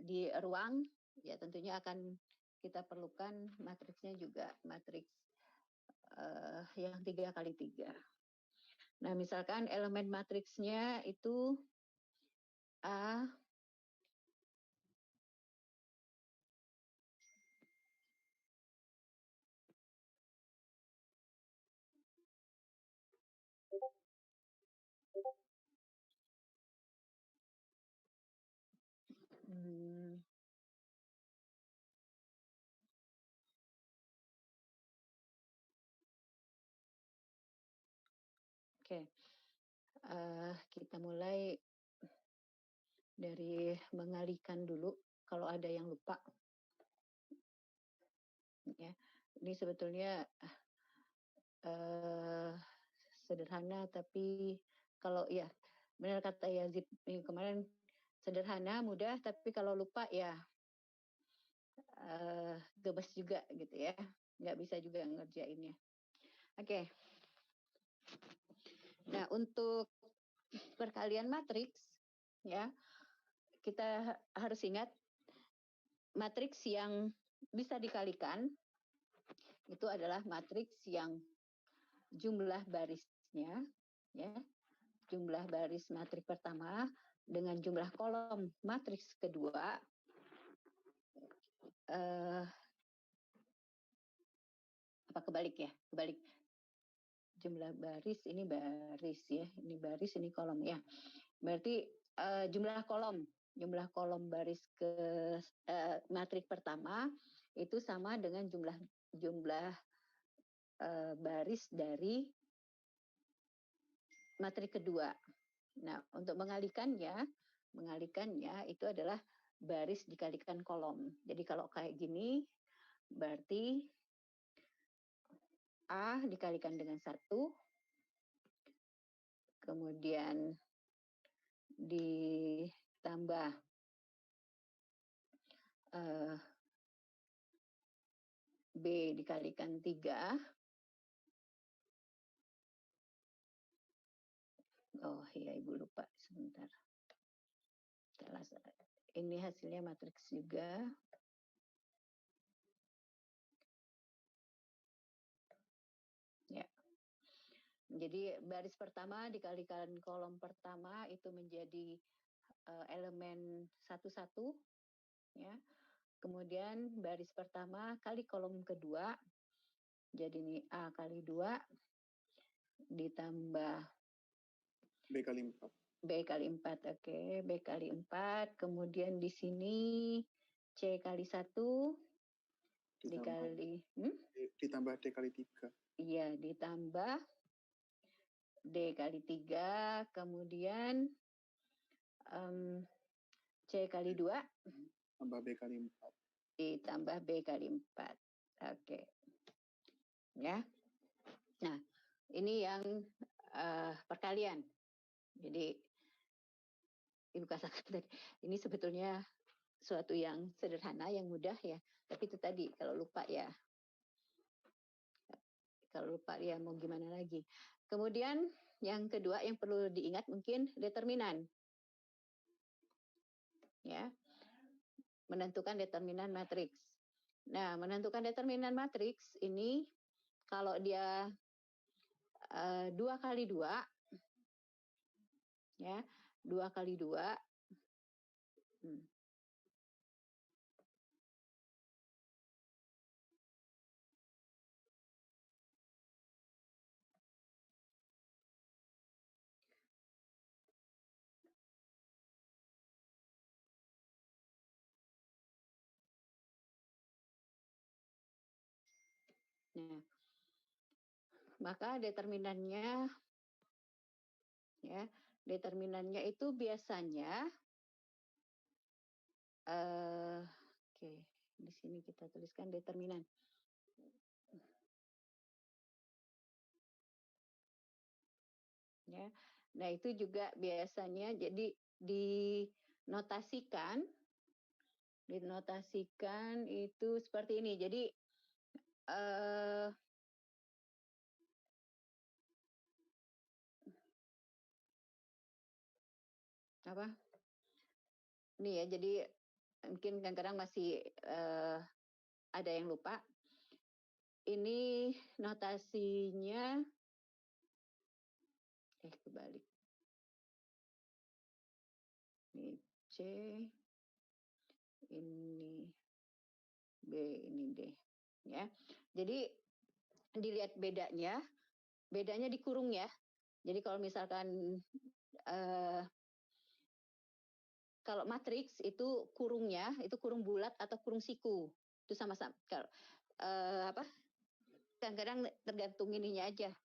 di ruang, ya tentunya akan kita perlukan matriksnya juga matriks yang 3x3. Nah, misalkan elemen matriksnya itu A, oke. Kita mulai dari mengalihkan dulu kalau ada yang lupa. Ya, ini sebetulnya sederhana, tapi kalau ya benar kata Yazid minggu kemarin, sederhana, mudah, tapi kalau lupa ya gebes juga gitu ya, nggak bisa juga ngerjainnya. Oke. Nah, untuk perkalian matriks ya, kita harus ingat matriks yang bisa dikalikan itu adalah matriks yang jumlah barisnya ya, jumlah baris matriks pertama dengan jumlah kolom matriks kedua apa kebalik ya, kebalik, jumlah baris ini baris ya, ini baris ini kolom ya, berarti jumlah kolom baris ke matriks pertama itu sama dengan jumlah baris dari matriks kedua. Nah, untuk mengalihkannya itu adalah baris dikalikan kolom. Jadi kalau kayak gini, berarti A dikalikan dengan 1, kemudian ditambah B dikalikan 3. Oh iya, Ibu lupa sebentar. Ini hasilnya matriks juga. Ya. Jadi baris pertama dikalikan kolom pertama itu menjadi elemen 1, 1 ya. Kemudian baris pertama kali kolom kedua, jadi ini A kali 2 ditambah B kali 4. B kali 4, oke. B kali 4, kemudian di sini C kali 1 dikali ditambah D kali 3. Iya, ditambah D kali 3, kemudian C kali 2 tambah B kali 4. ditambah B kali 4. Oke. Ya. Nah, ini yang perkalian. Jadi Ibu katakan tadi, ini sebetulnya suatu yang sederhana, yang mudah ya. Tapi itu tadi, kalau lupa ya mau gimana lagi. Kemudian yang kedua yang perlu diingat mungkin determinan. Ya. Menentukan determinan matriks. Nah, menentukan determinan matriks ini kalau dia 2 kali 2 ya, 2 kali 2 Nah, maka determinannya itu biasanya oke, di sini kita tuliskan determinan. Ya. Nah, itu juga biasanya jadi dinotasikan itu seperti ini. Jadi apa? Ini ya, jadi mungkin kadang-kadang masih ada yang lupa. Ini notasinya kebalik. Ini C, ini B, ini D. Ya. Jadi dilihat bedanya dikurung ya. Jadi kalau misalkan kalau matriks itu kurungnya itu kurung bulat atau kurung siku. Itu sama-sama. Kadang-kadang tergantung ininya aja.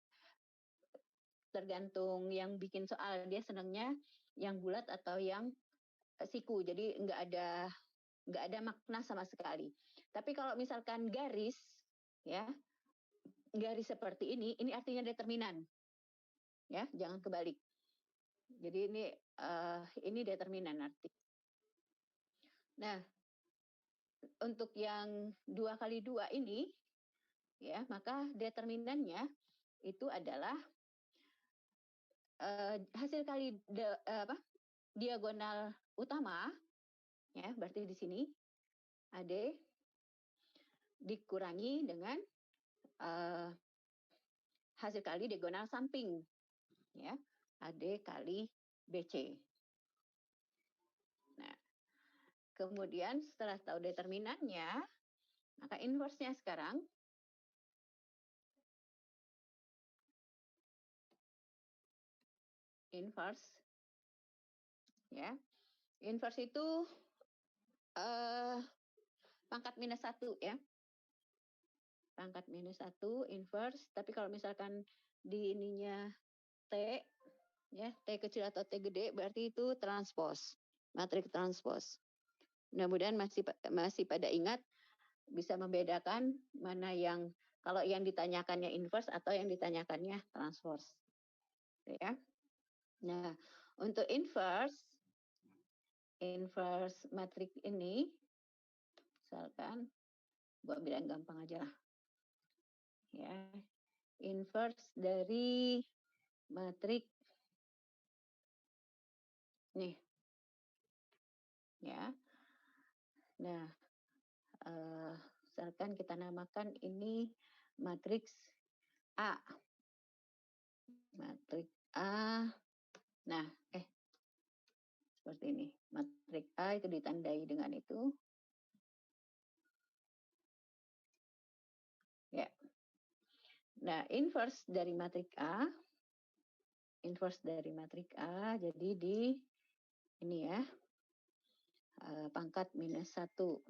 Tergantung yang bikin soal, dia senangnya yang bulat atau yang siku. Jadi nggak ada makna sama sekali. Tapi kalau misalkan garis, ya garis seperti ini artinya determinan. Ya, jangan kebalik. Jadi ini determinan arti. Nah, untuk yang 2 kali 2 ini, ya maka determinannya itu adalah hasil kali diagonal utama, ya berarti di sini AD dikurangi dengan hasil kali diagonal samping, ya AD kali BC. Nah, kemudian setelah tahu determinannya, maka inverse-nya sekarang inverse, ya inverse itu pangkat minus 1 ya, pangkat minus 1 inverse. Tapi kalau misalkan di ininya T, ya T kecil atau T gede, berarti itu transpose, matriks transpose. Mudah-mudahan masih pada ingat, bisa membedakan mana yang kalau yang ditanyakannya inverse atau yang ditanyakannya transpose, ya. Nah, untuk inverse matriks ini, misalkan gua bilang gampang aja lah, ya inverse dari matriks nih, ya. Nah, misalkan kita namakan ini matriks A. Matriks A. Nah, seperti ini. Matriks A itu ditandai dengan itu. Ya. Nah, inverse dari matriks A. Jadi di ini ya. Pangkat minus 1.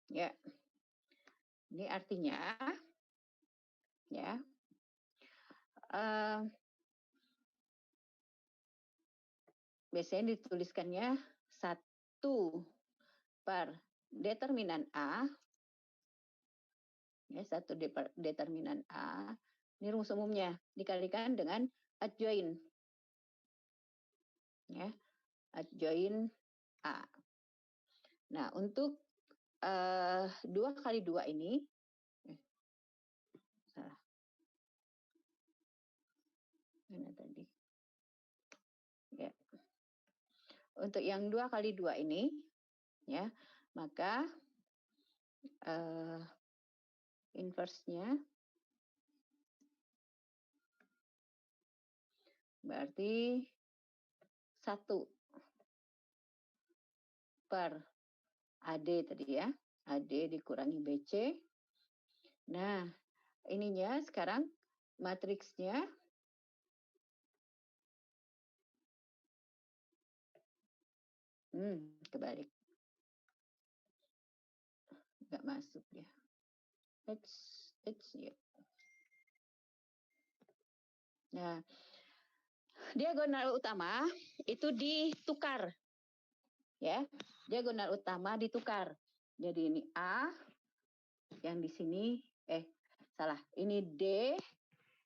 Ya. Ini artinya ya. Biasanya dituliskannya 1 per determinan A. Ya, 1 determinan A. Ini rumus umumnya dikalikan dengan adjoint. Ya, adjoint A. Nah, untuk 2 kali 2 ini, salah. Mana tadi? Ya. Untuk yang 2 kali 2 ini, ya, maka inverse-nya berarti 1 per AD tadi ya. AD dikurangi BC. Nah, ininya sekarang matriksnya kebalik. Nggak masuk ya. It's ya. Nah, diagonal utama itu ditukar. Ya, diagonal utama ditukar. Jadi ini A, yang di sini salah. Ini D,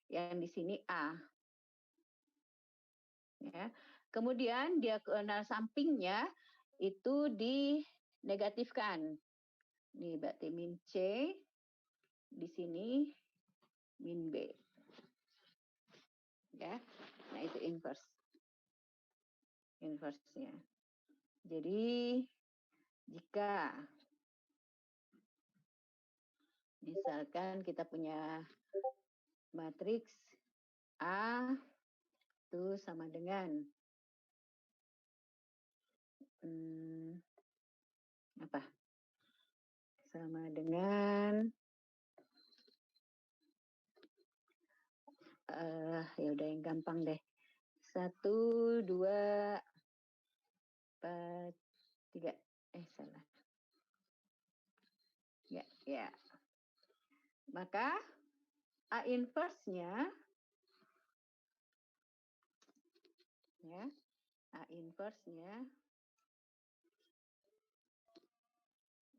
yang di sini A. Ya. Kemudian diagonal sampingnya itu dinegatifkan. Ini berarti min C, di sini min B. Ya. Nah, itu inverse. Inverse-nya. Jadi jika misalkan kita punya matriks A itu sama dengan apa? Sama dengan ya udah yang gampang deh. 1, 2, 4, 3. Salah. Ya. Maka A inverse-nya ya, A inverse-nya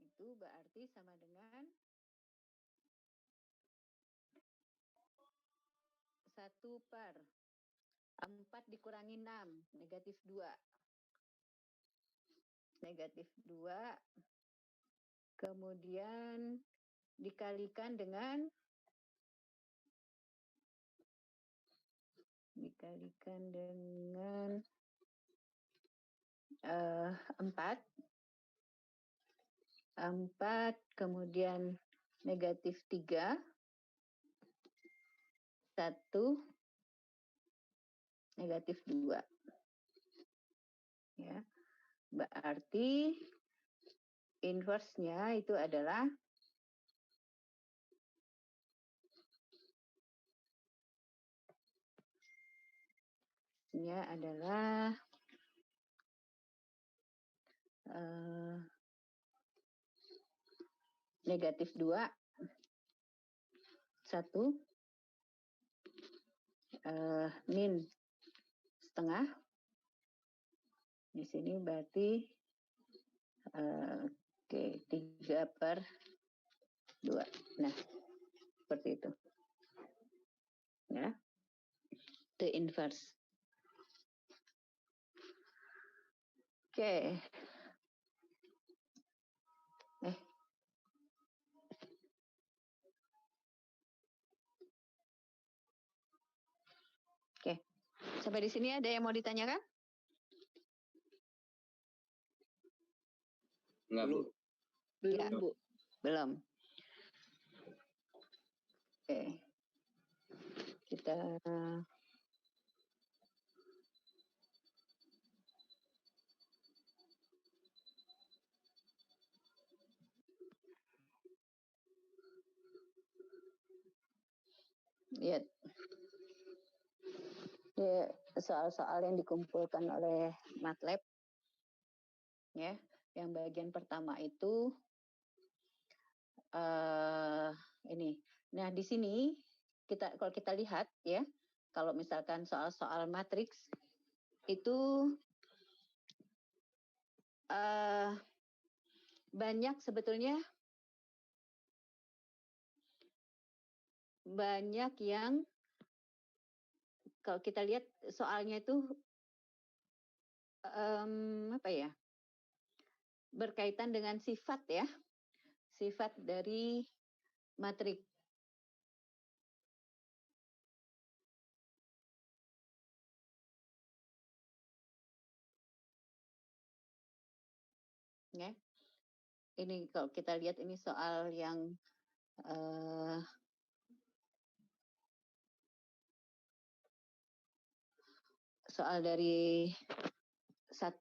itu berarti sama dengan 1/4 dikurangi 6, negatif 2. Negatif 2, kemudian dikalikan dengan 4. 4, kemudian negatif 3, 1, negatif 2. Ya. Berarti inverse-nya itu adalah negatif 2, 1, min setengah. Di sini berarti 3/2. Nah, seperti itu. Ya. The inverse. Oke. Oke. Sampai di sini ada yang mau ditanyakan? Enggak, Bu. Belum, Bu. Belum. Oke. Kita lihat soal-soal yang dikumpulkan oleh MATLAB. Ya, yang bagian pertama itu ini. Nah, di sini kalau kita lihat ya, kalau misalkan soal-soal matriks itu banyak sebetulnya yang kalau kita lihat soalnya itu apa ya, berkaitan dengan sifat ya, sifat dari matriks. Ya. Ini kalau kita lihat ini soal yang soal dari 1,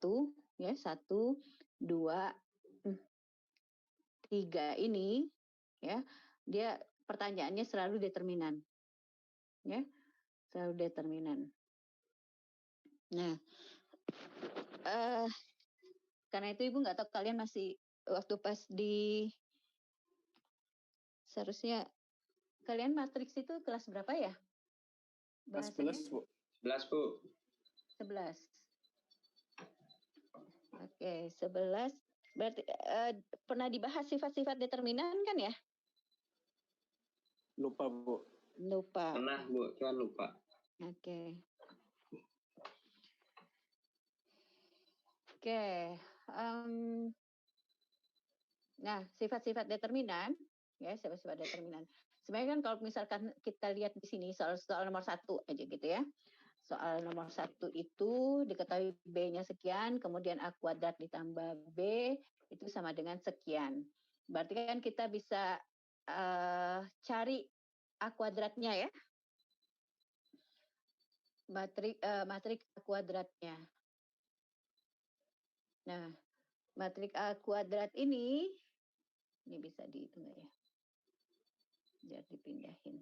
2, 3 ini ya, dia pertanyaannya selalu determinan. Ya, selalu determinan. Nah, karena itu Ibu nggak tahu kalian masih waktu pas di seharusnya kalian matriks itu kelas berapa ya? Bahasanya? 11, Bu. 11, Bu. 11. Oke, 11. Berarti pernah dibahas sifat-sifat determinan kan ya? Lupa, Bu. Lupa. Pernah, Bu, cuma lupa. Oke. Nah, sifat-sifat determinan, ya sifat-sifat determinan. Sebenarnya kan kalau misalkan kita lihat di sini soal nomor 1 aja gitu ya. soal nomor 1 itu diketahui B-nya sekian, kemudian A kuadrat ditambah B itu sama dengan sekian. Berarti kan kita bisa cari A kuadratnya ya. Matrik A kuadratnya. Nah, matrik A kuadrat ini bisa dihitung nggak ya? Biar dipindahin.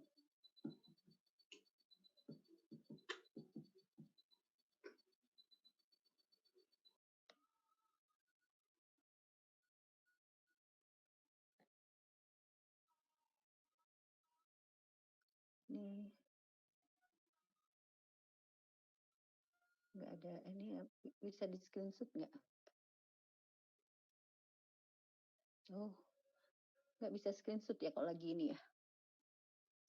Nih. Nggak ada, ini bisa di screenshot nggak? Oh, nggak bisa screenshot ya kalau lagi ini ya.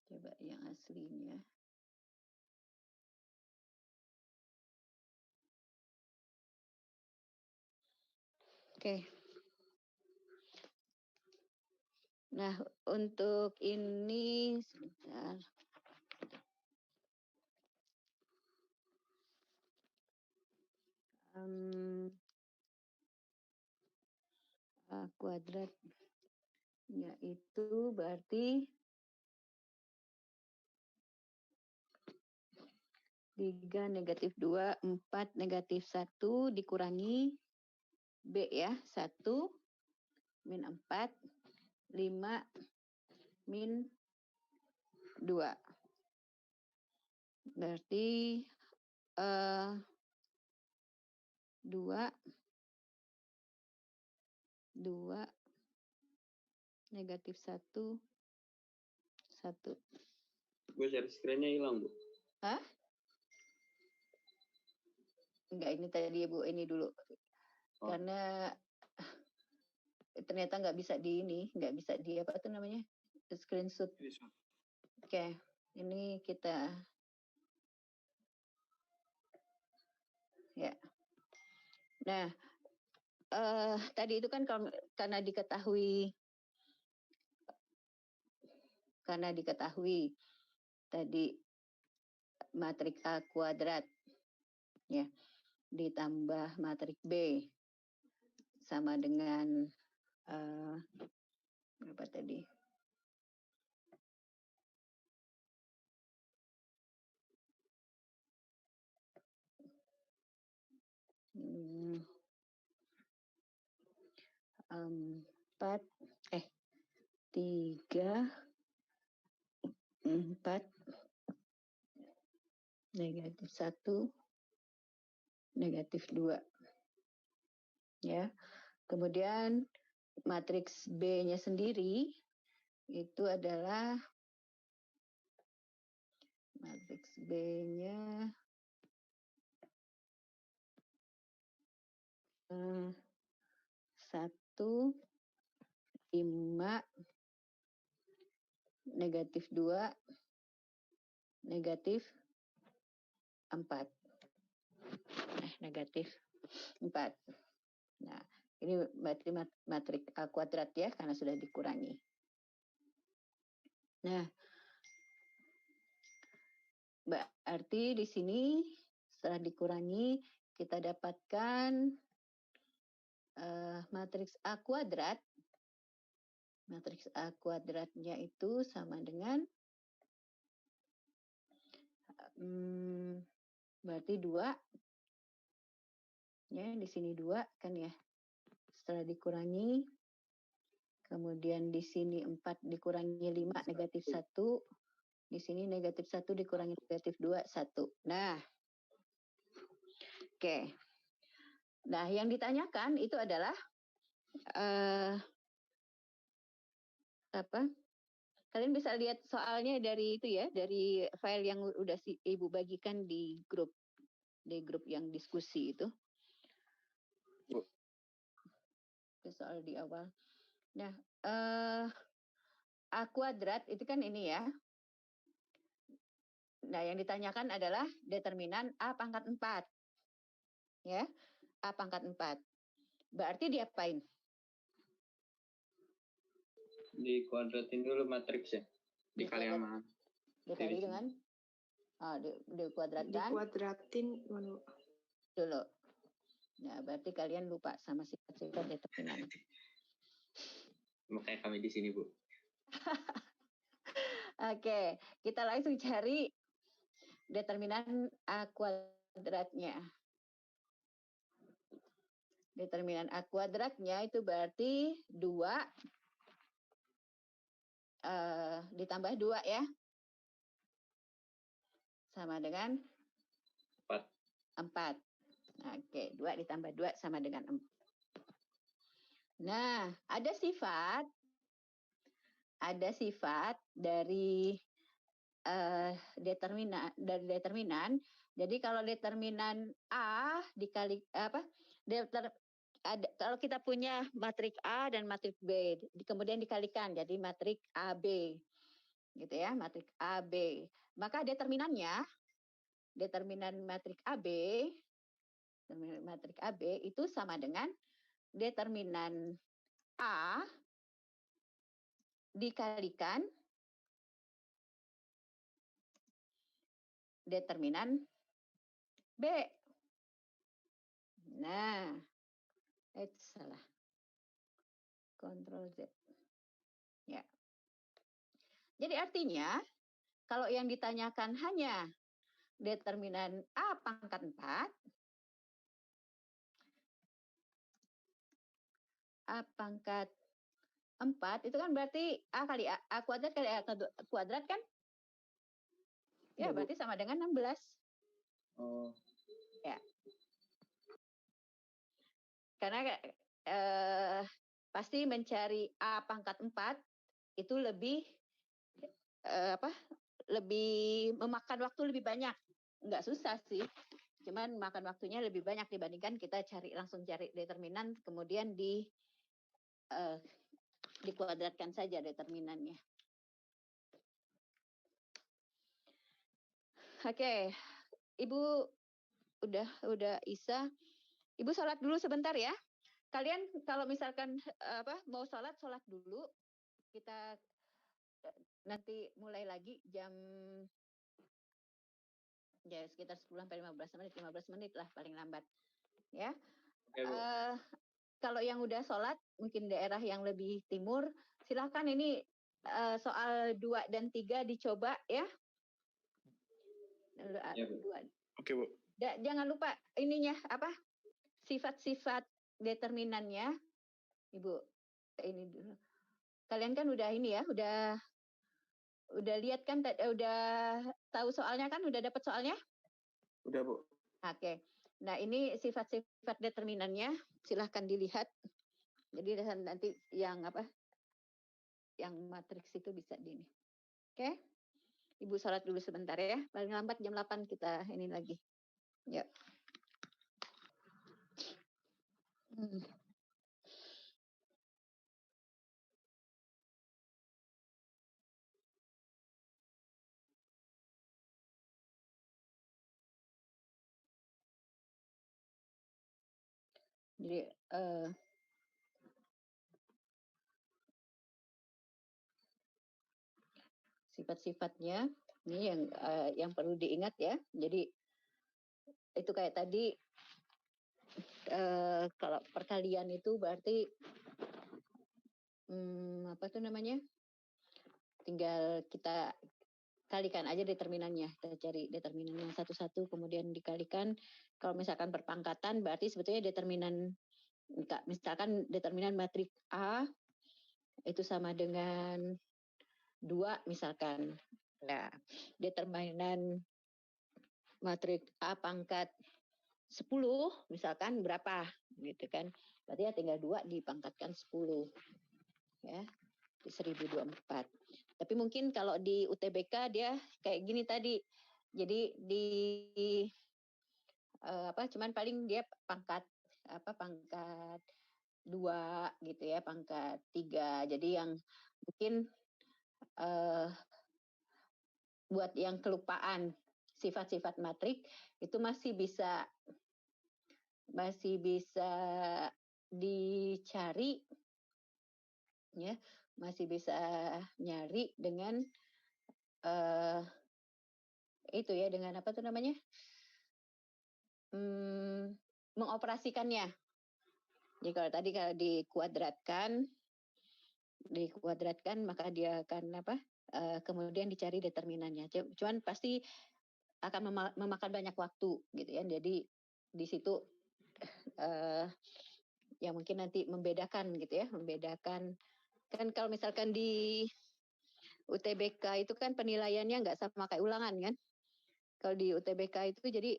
Coba yang aslinya. Oke. Nah, untuk ini sebentar. A kuadratnya itu berarti 3 negatif 2, 4 negatif 1 dikurangi B ya, 1 min 4, 5 min 2. Berarti 2 negatif 1 1. Bu, share screen-nya hilang, Bu. Hah? Enggak, ini tadi Bu, ini dulu. Karena ternyata nggak bisa nggak bisa di apa tuh namanya? Screenshot. Oke, ini kita ya. Nah, tadi itu kan karena diketahui tadi matrik A kuadrat ya ditambah matrik B sama dengan berapa tadi? Tiga, 4 negatif 1 negatif 2 ya. Kemudian matriks B-nya sendiri itu adalah matriks B-nya 1, 5 negatif 2 negatif 4. Negatif 4. Nah, ini berarti matrik A kuadrat ya, karena sudah dikurangi. Nah, berarti di sini setelah dikurangi, kita dapatkan matriks A kuadrat. Matriks A kuadratnya itu sama dengan berarti 2 ya, di sini 2 kan ya. Setelah dikurangi, kemudian di sini 4 dikurangi 5 negatif 1, di sini negatif 1 dikurangi negatif 2 1. Nah, oke. Nah, yang ditanyakan itu adalah apa? Kalian bisa lihat soalnya dari itu ya, dari file yang udah Ibu bagikan di grup yang diskusi itu. Soal di awal. Nah, A kuadrat itu kan ini ya. Nah, yang ditanyakan adalah determinan A pangkat 4. Ya, A pangkat 4. Berarti diapain? Dikuadratin dulu matriksnya. Dikali sama. Dikali dengan Dikuadratkan. Dikuadratin Dulu. Nah, berarti kalian lupa sama sifat-sifat determinan. Makanya kami di sini, Bu. Oke, kita langsung cari determinan A kuadratnya. Determinan A kuadratnya itu berarti 2 ditambah 2 ya. Sama dengan 4. Oke, 2 ditambah 2 sama dengan 4. Nah, ada sifat dari determinan. Jadi kalau determinan A dikali kalau kita punya matrik A dan matrik B, kemudian dikalikan jadi matrik AB, gitu ya, matrik AB. Maka determinan matrik AB itu sama dengan determinan A dikalikan determinan B. Nah, salah. Ctrl Z. Ya. Jadi artinya, kalau yang ditanyakan hanya determinan A pangkat 4, A pangkat 4 itu kan berarti A kali A kuadrat kali A kuadrat kan? Ya, berarti sama dengan 16. Oh. Ya. Karena pasti mencari A pangkat 4 itu lebih lebih memakan waktu lebih banyak. Nggak susah sih. Cuman makan waktunya lebih banyak dibandingkan kita langsung cari determinan kemudian dikuadratkan saja determinannya. Oke, Ibu udah Isa. Ibu sholat dulu sebentar ya. Kalian kalau misalkan mau sholat dulu. Kita nanti mulai lagi jam ya sekitar 10 sampai 15 menit lah paling lambat. Ya. Oke, Bu. Kalau yang udah sholat, mungkin daerah yang lebih timur, silakan ini soal 2 dan 3 dicoba ya. Ya, Bu. Oke, Bu. Jangan lupa ininya sifat-sifat determinannya, Ibu. Ini dulu. Kalian kan udah ini ya, udah lihat kan, udah tahu soalnya kan, udah dapat soalnya? Udah, Bu. Oke. Nah, ini sifat-sifat determinannya, silahkan dilihat. Jadi nanti yang matriks itu bisa di ini. Oke? Ibu sholat dulu sebentar ya. Paling lambat jam 8 kita ini lagi. Ya. Jadi sifat-sifatnya ini yang perlu diingat ya. Jadi itu kayak tadi kalau perkalian itu berarti apa tuh namanya? Tinggal kita kalikan aja determinannya. Kita cari determinannya satu-satu kemudian dikalikan. Kalau misalkan perpangkatan berarti sebetulnya misalkan determinan matrik A itu sama dengan 2 misalkan. Nah, determinan matrik A pangkat 10 misalkan berapa gitu kan. Berarti ya tinggal 2 dipangkatkan 10. Ya. 1024. Tapi mungkin kalau di UTBK dia kayak gini tadi. Jadi cuman paling dia pangkat 2 gitu ya, pangkat 3. Jadi yang mungkin buat yang kelupaan sifat-sifat matrik itu masih bisa dicari ya, masih bisa nyari dengan itu ya dengan apa tuh namanya mengoperasikannya. Jadi kalau tadi kalau dikuadratkan maka dia akan apa? Kemudian dicari determinannya. Cuman pasti akan memakan banyak waktu gitu ya. Jadi di situ ya mungkin nanti membedakan gitu ya, membedakan kan kalau misalkan di UTBK itu kan penilaiannya nggak sama kayak ulangan kan. Kalau di UTBK itu jadi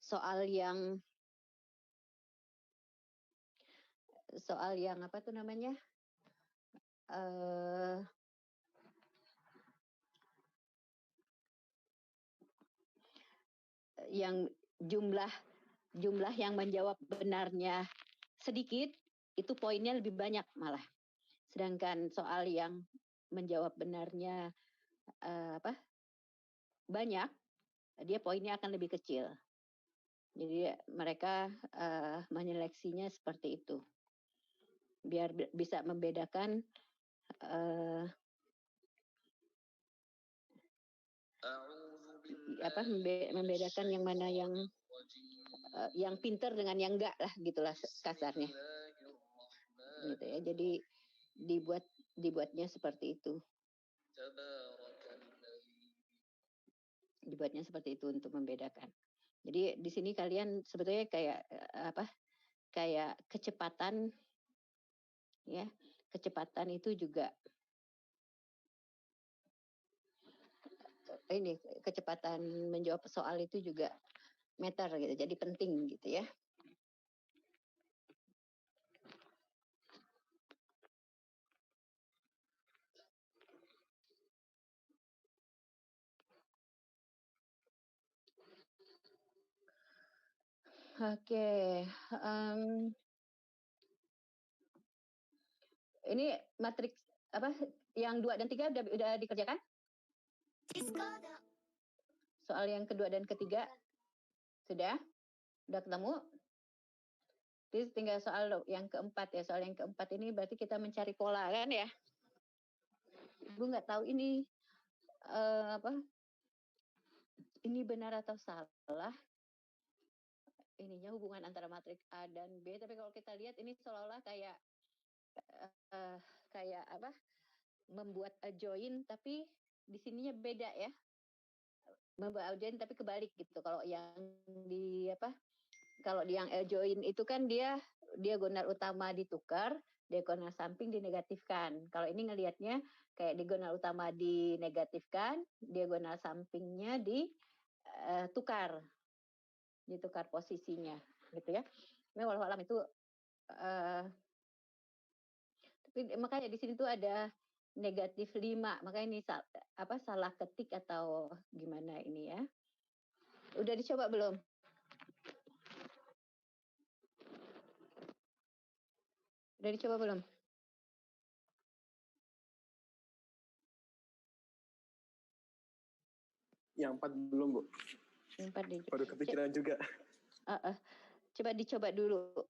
soal yang apa tuh namanya yang jumlah yang menjawab benarnya sedikit itu poinnya lebih banyak malah, sedangkan soal yang menjawab benarnya banyak dia poinnya akan lebih kecil. Jadi mereka menyeleksinya seperti itu biar bisa membedakan membedakan yang mana yang pinter dengan yang enggak lah gitulah kasarnya gitu ya. Jadi dibuatnya seperti itu untuk membedakan. Jadi di sini kalian sebetulnya kayak kecepatan ya, kecepatan itu juga ini kecepatan menjawab soal itu juga meter gitu, jadi penting gitu ya. Oke, ini matriks apa yang 2 dan 3 udah dikerjakan? Soal yang kedua dan ketiga sudah ketemu. Jadi tinggal soal yang keempat ya. Soal yang keempat ini berarti kita mencari pola kan ya. Ibu nggak tahu ini ini benar atau salah. Ininya hubungan antara matriks A dan B. Tapi kalau kita lihat ini seolah-olah kayak membuat adjoin tapi di sininya beda ya. Membuat adjoin tapi kebalik gitu. Kalau yang yang adjoin itu kan dia diagonal utama ditukar, diagonal samping dinegatifkan. Kalau ini ngelihatnya kayak diagonal utama dinegatifkan, diagonal sampingnya ditukar posisinya gitu ya. Nah, walau alam itu makanya di sini tuh ada -5, makanya ini salah ketik atau gimana ini ya. Udah dicoba belum? Udah dicoba belum? Yang 4 belum, Bu. Yang 4 baru kepikiran juga. Coba dicoba dulu.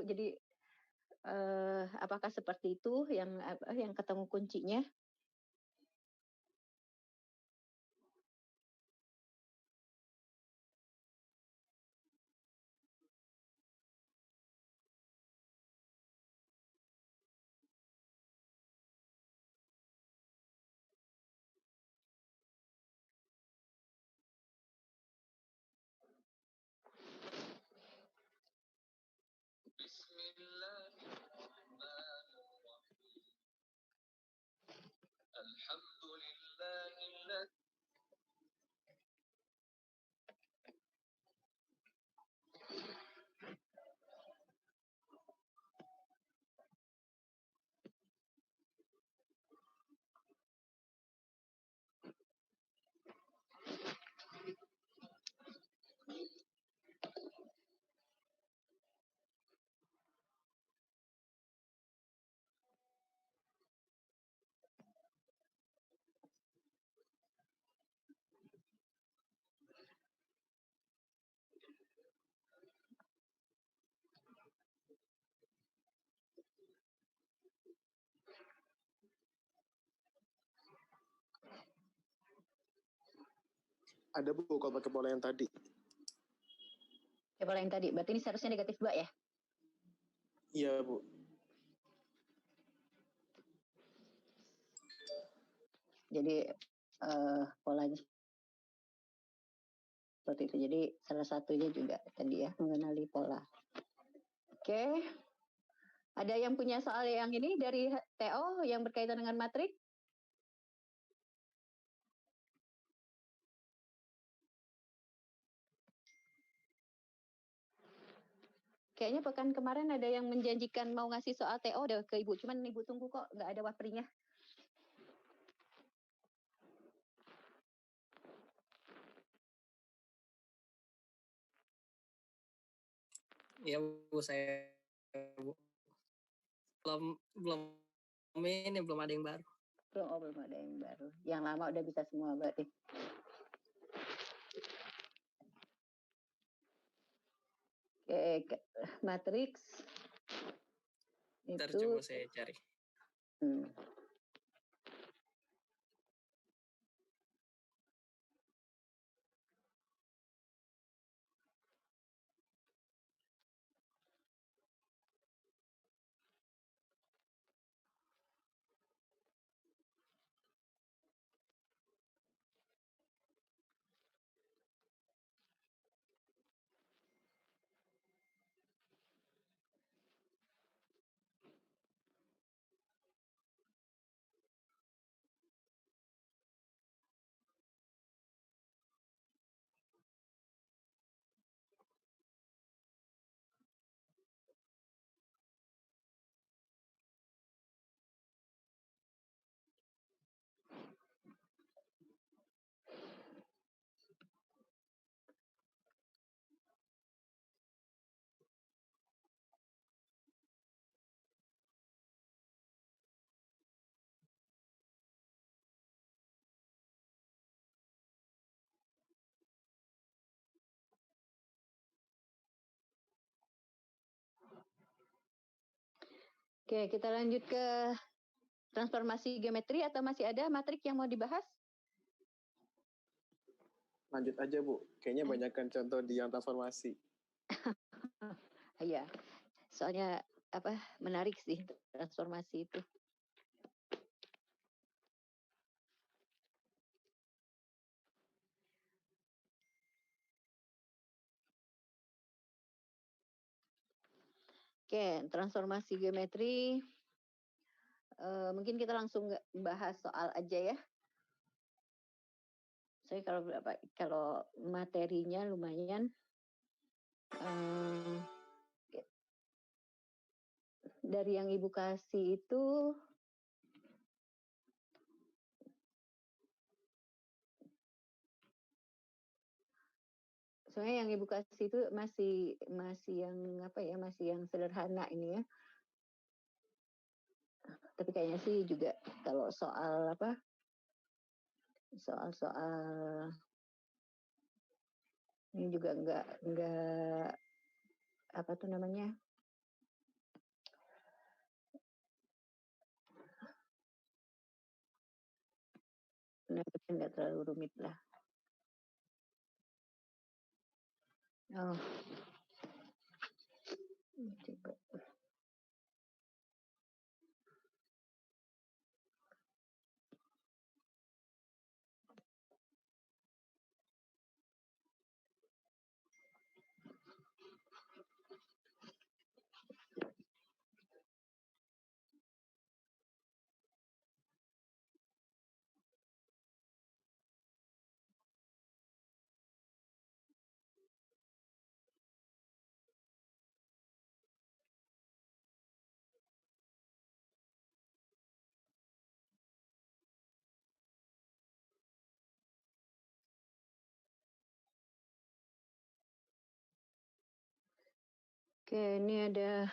Jadi apakah seperti itu yang ketemu kuncinya? Ada Bu kalau pakai pola yang tadi. Pola yang tadi, berarti ini seharusnya negatif 2 ya? Iya Bu. Jadi polanya seperti itu. Jadi salah satunya juga tadi ya, mengenali pola. Oke. Ada yang punya soal yang ini dari TO yang berkaitan dengan matrik? Kayaknya pekan kemarin ada yang menjanjikan mau ngasih soal TO udah ke Ibu. Cuman Ibu tunggu kok, nggak ada waprinya. Ya Bu, saya Bu. Belum ada yang baru. Belum ada yang baru. Yang lama udah bisa semua berarti. Oke, matriks Ntar itu coba saya cari. Oke, kita lanjut ke transformasi geometri atau masih ada matrik yang mau dibahas? Lanjut aja Bu. Kayaknya banyakkan contoh di yang transformasi. Iya, soalnya menarik sih transformasi itu. Oke, transformasi geometri. Mungkin kita langsung bahas soal aja ya. Saya kalau materinya lumayan. Dari yang Ibu kasih itu sebenarnya yang Ibu kasih itu masih yang masih yang sederhana ini ya. Tapi kayaknya sih juga kalau soal soal ini juga enggak apa tuh namanya? Enggak terlalu rumit lah. Oh. Coba. Oke, ini ada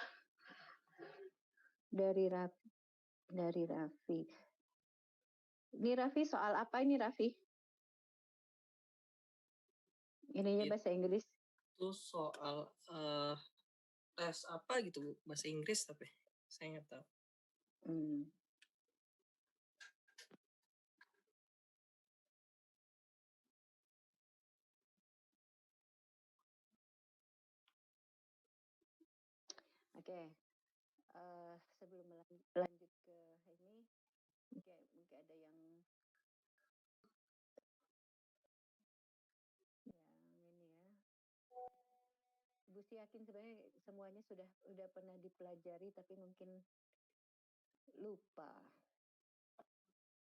dari Raffi. Ini Raffi soal apa ini Raffi? Ininya bahasa Inggris. Itu soal tes apa gitu Bu? Bahasa Inggris tapi saya nggak tahu. Oke. Sebelum lanjut ke ini, mungkin ada yang ini ya. Ibu sih yakin sebenarnya semuanya sudah pernah dipelajari, tapi mungkin lupa.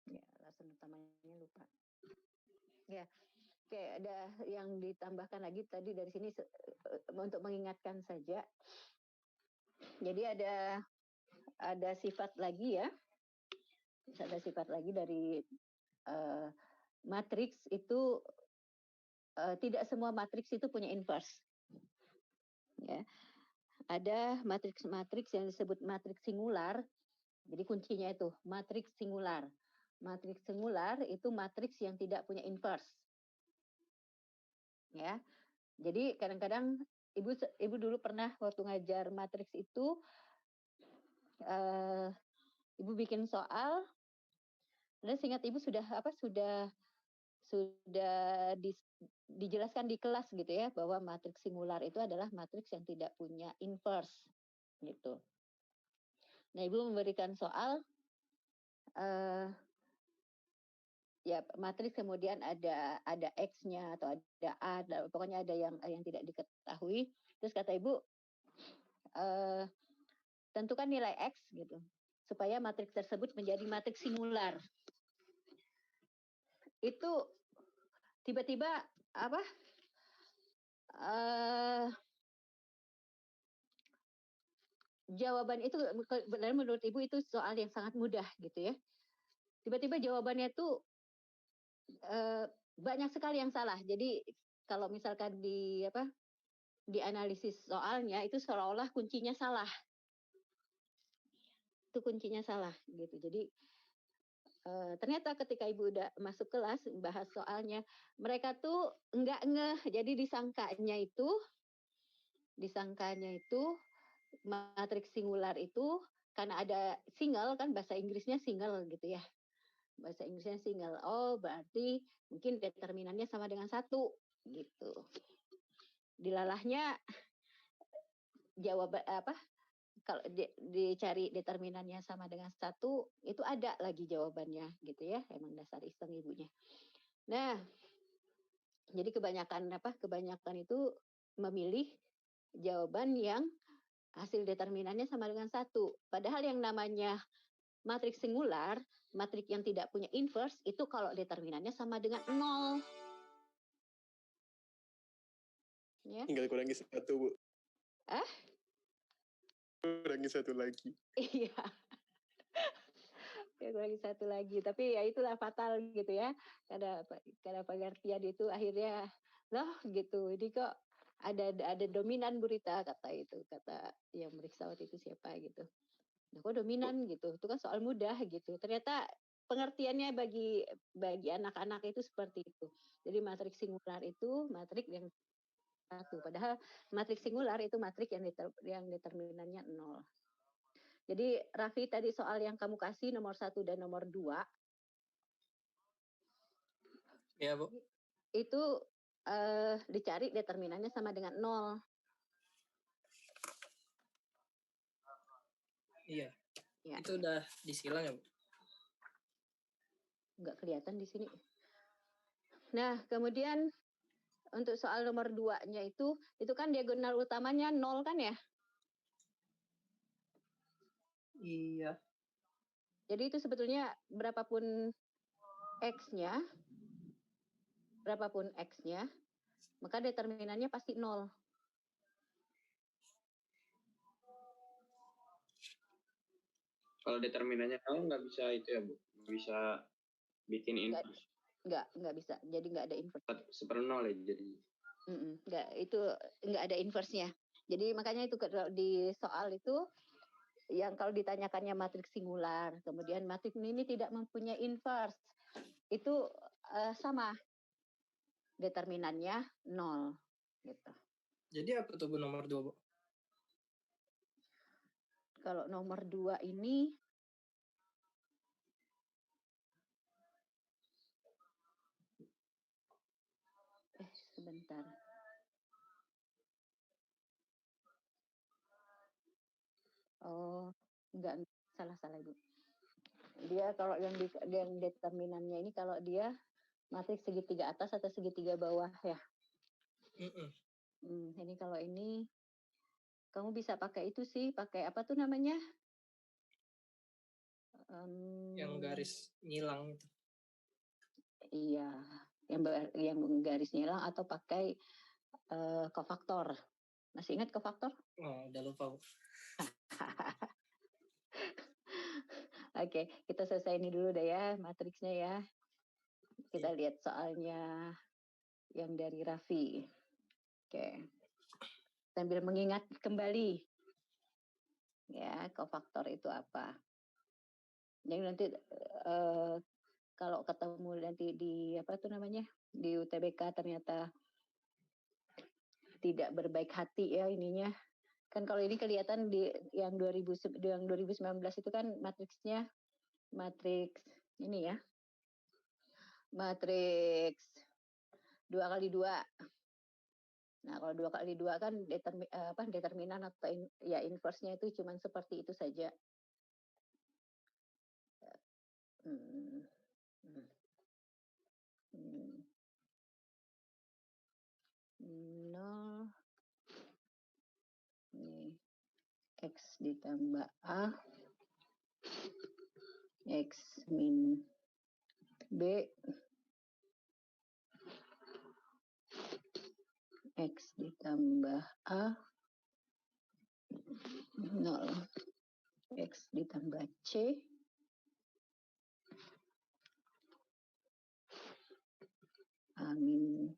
Ya, alasan utamanya lupa. Ya, oke, ada yang ditambahkan lagi tadi dari sini untuk mengingatkan saja. Jadi ada sifat lagi ya. Ada sifat lagi dari matriks itu, tidak semua matriks itu punya inverse. Ya. Ada matriks-matriks yang disebut matriks singular. Jadi kuncinya itu matriks singular. Matriks singular itu matriks yang tidak punya inverse. Ya. Jadi kadang-kadang ibu dulu pernah waktu ngajar matriks itu, ibu bikin soal, dan seingat ibu sudah dijelaskan di kelas gitu ya, bahwa matriks singular itu adalah matriks yang tidak punya inverse gitu. Nah, ibu memberikan soal, ya matriks kemudian ada X-nya atau ada A, pokoknya ada yang tidak diketahui. Terus kata ibu, tentukan nilai X gitu, supaya matriks tersebut menjadi matriks singular. Itu tiba-tiba jawaban itu benar menurut ibu itu soal yang sangat mudah gitu ya. Tiba-tiba jawabannya itu banyak sekali yang salah. Jadi kalau misalkan dianalisis soalnya itu seolah-olah kuncinya salah. Itu kuncinya salah gitu. Jadi ternyata ketika ibu udah masuk kelas bahas soalnya, mereka tuh enggak ngeh. Jadi disangkanya itu matriks singular itu karena ada single kan, bahasa Inggrisnya single gitu ya. Bahasa Inggrisnya single. Oh, berarti mungkin determinannya sama dengan 1 gitu. Dilalahnya jawaban kalau dicari determinannya sama dengan 1, itu ada lagi jawabannya gitu ya. Emang dasar iseng ibunya. Nah, jadi kebanyakan itu memilih jawaban yang hasil determinannya sama dengan 1. Padahal yang namanya matriks singular, matriks yang tidak punya inverse, itu kalau determinannya sama dengan 0. Ya. Tinggal kurangi 1, Bu. Kurangi 1 lagi. Iya. Kurangi 1 lagi. Tapi ya itulah fatal gitu ya. Karena pengertian itu akhirnya, loh gitu, ini kok ada dominan Burita, kata yang meriksa waktu itu siapa gitu. Nah, kok dominan gitu? Itu kan soal mudah gitu. Ternyata pengertiannya bagi anak-anak itu seperti itu. Jadi matriks singular itu matriks yang 1. Padahal matriks singular itu matriks yang determinannya 0. Jadi Raffi, tadi soal yang kamu kasih nomor 1 dan nomor 2. Ya, Bu. Itu dicari determinannya sama dengan 0. Iya. Ya. Itu udah disilang ya, Bu? Nggak kelihatan di sini. Nah, kemudian untuk soal nomor 2-nya itu kan diagonal utamanya 0 kan ya? Iya. Jadi itu sebetulnya berapapun X-nya, maka determinannya pasti 0. Kalau determinannya 0 nggak bisa itu ya, Bu? Nggak bisa bikin inverse. Nggak bisa. Jadi nggak ada inverse. 1/0 ya jadi. Nggak, itu nggak ada inverse-nya. Jadi makanya itu di soal itu yang kalau ditanyakannya matriks singular, kemudian matriks ini tidak mempunyai inverse, itu sama determinannya 0 gitu. Jadi apa tuh, Bu, nomor 2, Bu? Kalau nomor 2 ini sebentar. Oh, enggak, salah Ibu. Dia kalau yang determinannya ini kalau dia matriks segitiga atas atau segitiga bawah ya. Ini kalau ini kamu bisa pakai itu sih, pakai apa tuh namanya? Yang garis nyilang itu. Iya, yang garis nyilang atau pakai kofaktor. Masih ingat kofaktor? Oh, udah lupa. Oke, kita selesai ini dulu deh ya, matriksnya ya. Kita lihat soalnya yang dari Raffi. Oke. Sambil mengingat kembali. Ya, kofaktor itu apa? Jadi nanti kalau ketemu nanti di apa tuh namanya? Di UTBK ternyata tidak berbaik hati ya ininya. Kan kalau ini kelihatan di yang 2019 itu kan matriksnya matriks ini ya. Matriks 2x2. Nah, kalau 2x2 kan determinan atau ya inverse-nya itu cuma seperti itu saja. Nol. Ini X ditambah A. X min B. X ditambah A. 0. X ditambah C. A min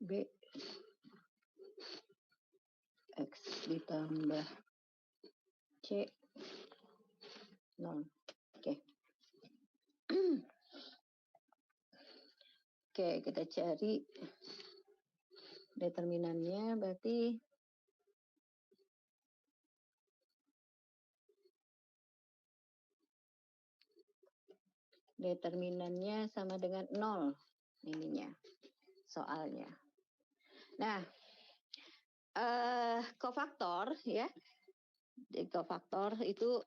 B. X ditambah C. 0. Oke. Oke, kita cari determinannya berarti determinannya sama dengan 0 ininya soalnya. Nah, kofaktor ya. Kofaktor itu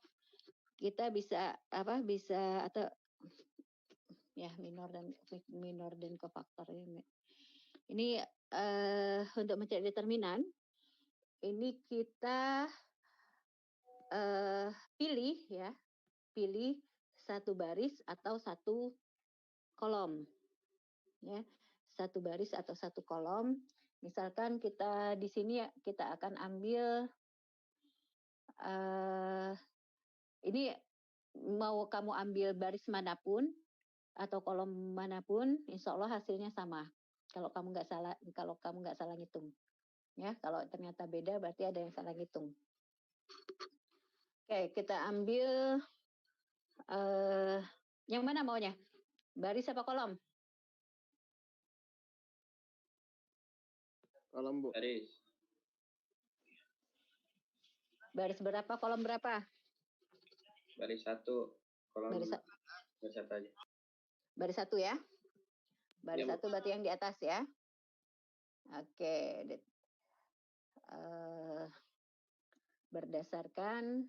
kita bisa atau ya minor dan kofaktor ini. Ini untuk mencari determinan ini kita pilih satu baris atau satu kolom ya, satu baris atau satu kolom. Misalkan kita di sini kita akan ambil ini mau kamu ambil baris manapun atau kolom manapun, insya Allah hasilnya sama. Kalau kamu nggak salah ngitung, ya. Kalau ternyata beda, berarti ada yang salah ngitung. Oke, kita ambil yang mana maunya? Baris apa kolom? Kolom, Bu. Baris. Baris berapa? Kolom berapa? Baris 1. Kolom baris 1 aja. Baris 1 ya. Baris 1 berarti yang di atas ya. Oke. Berdasarkan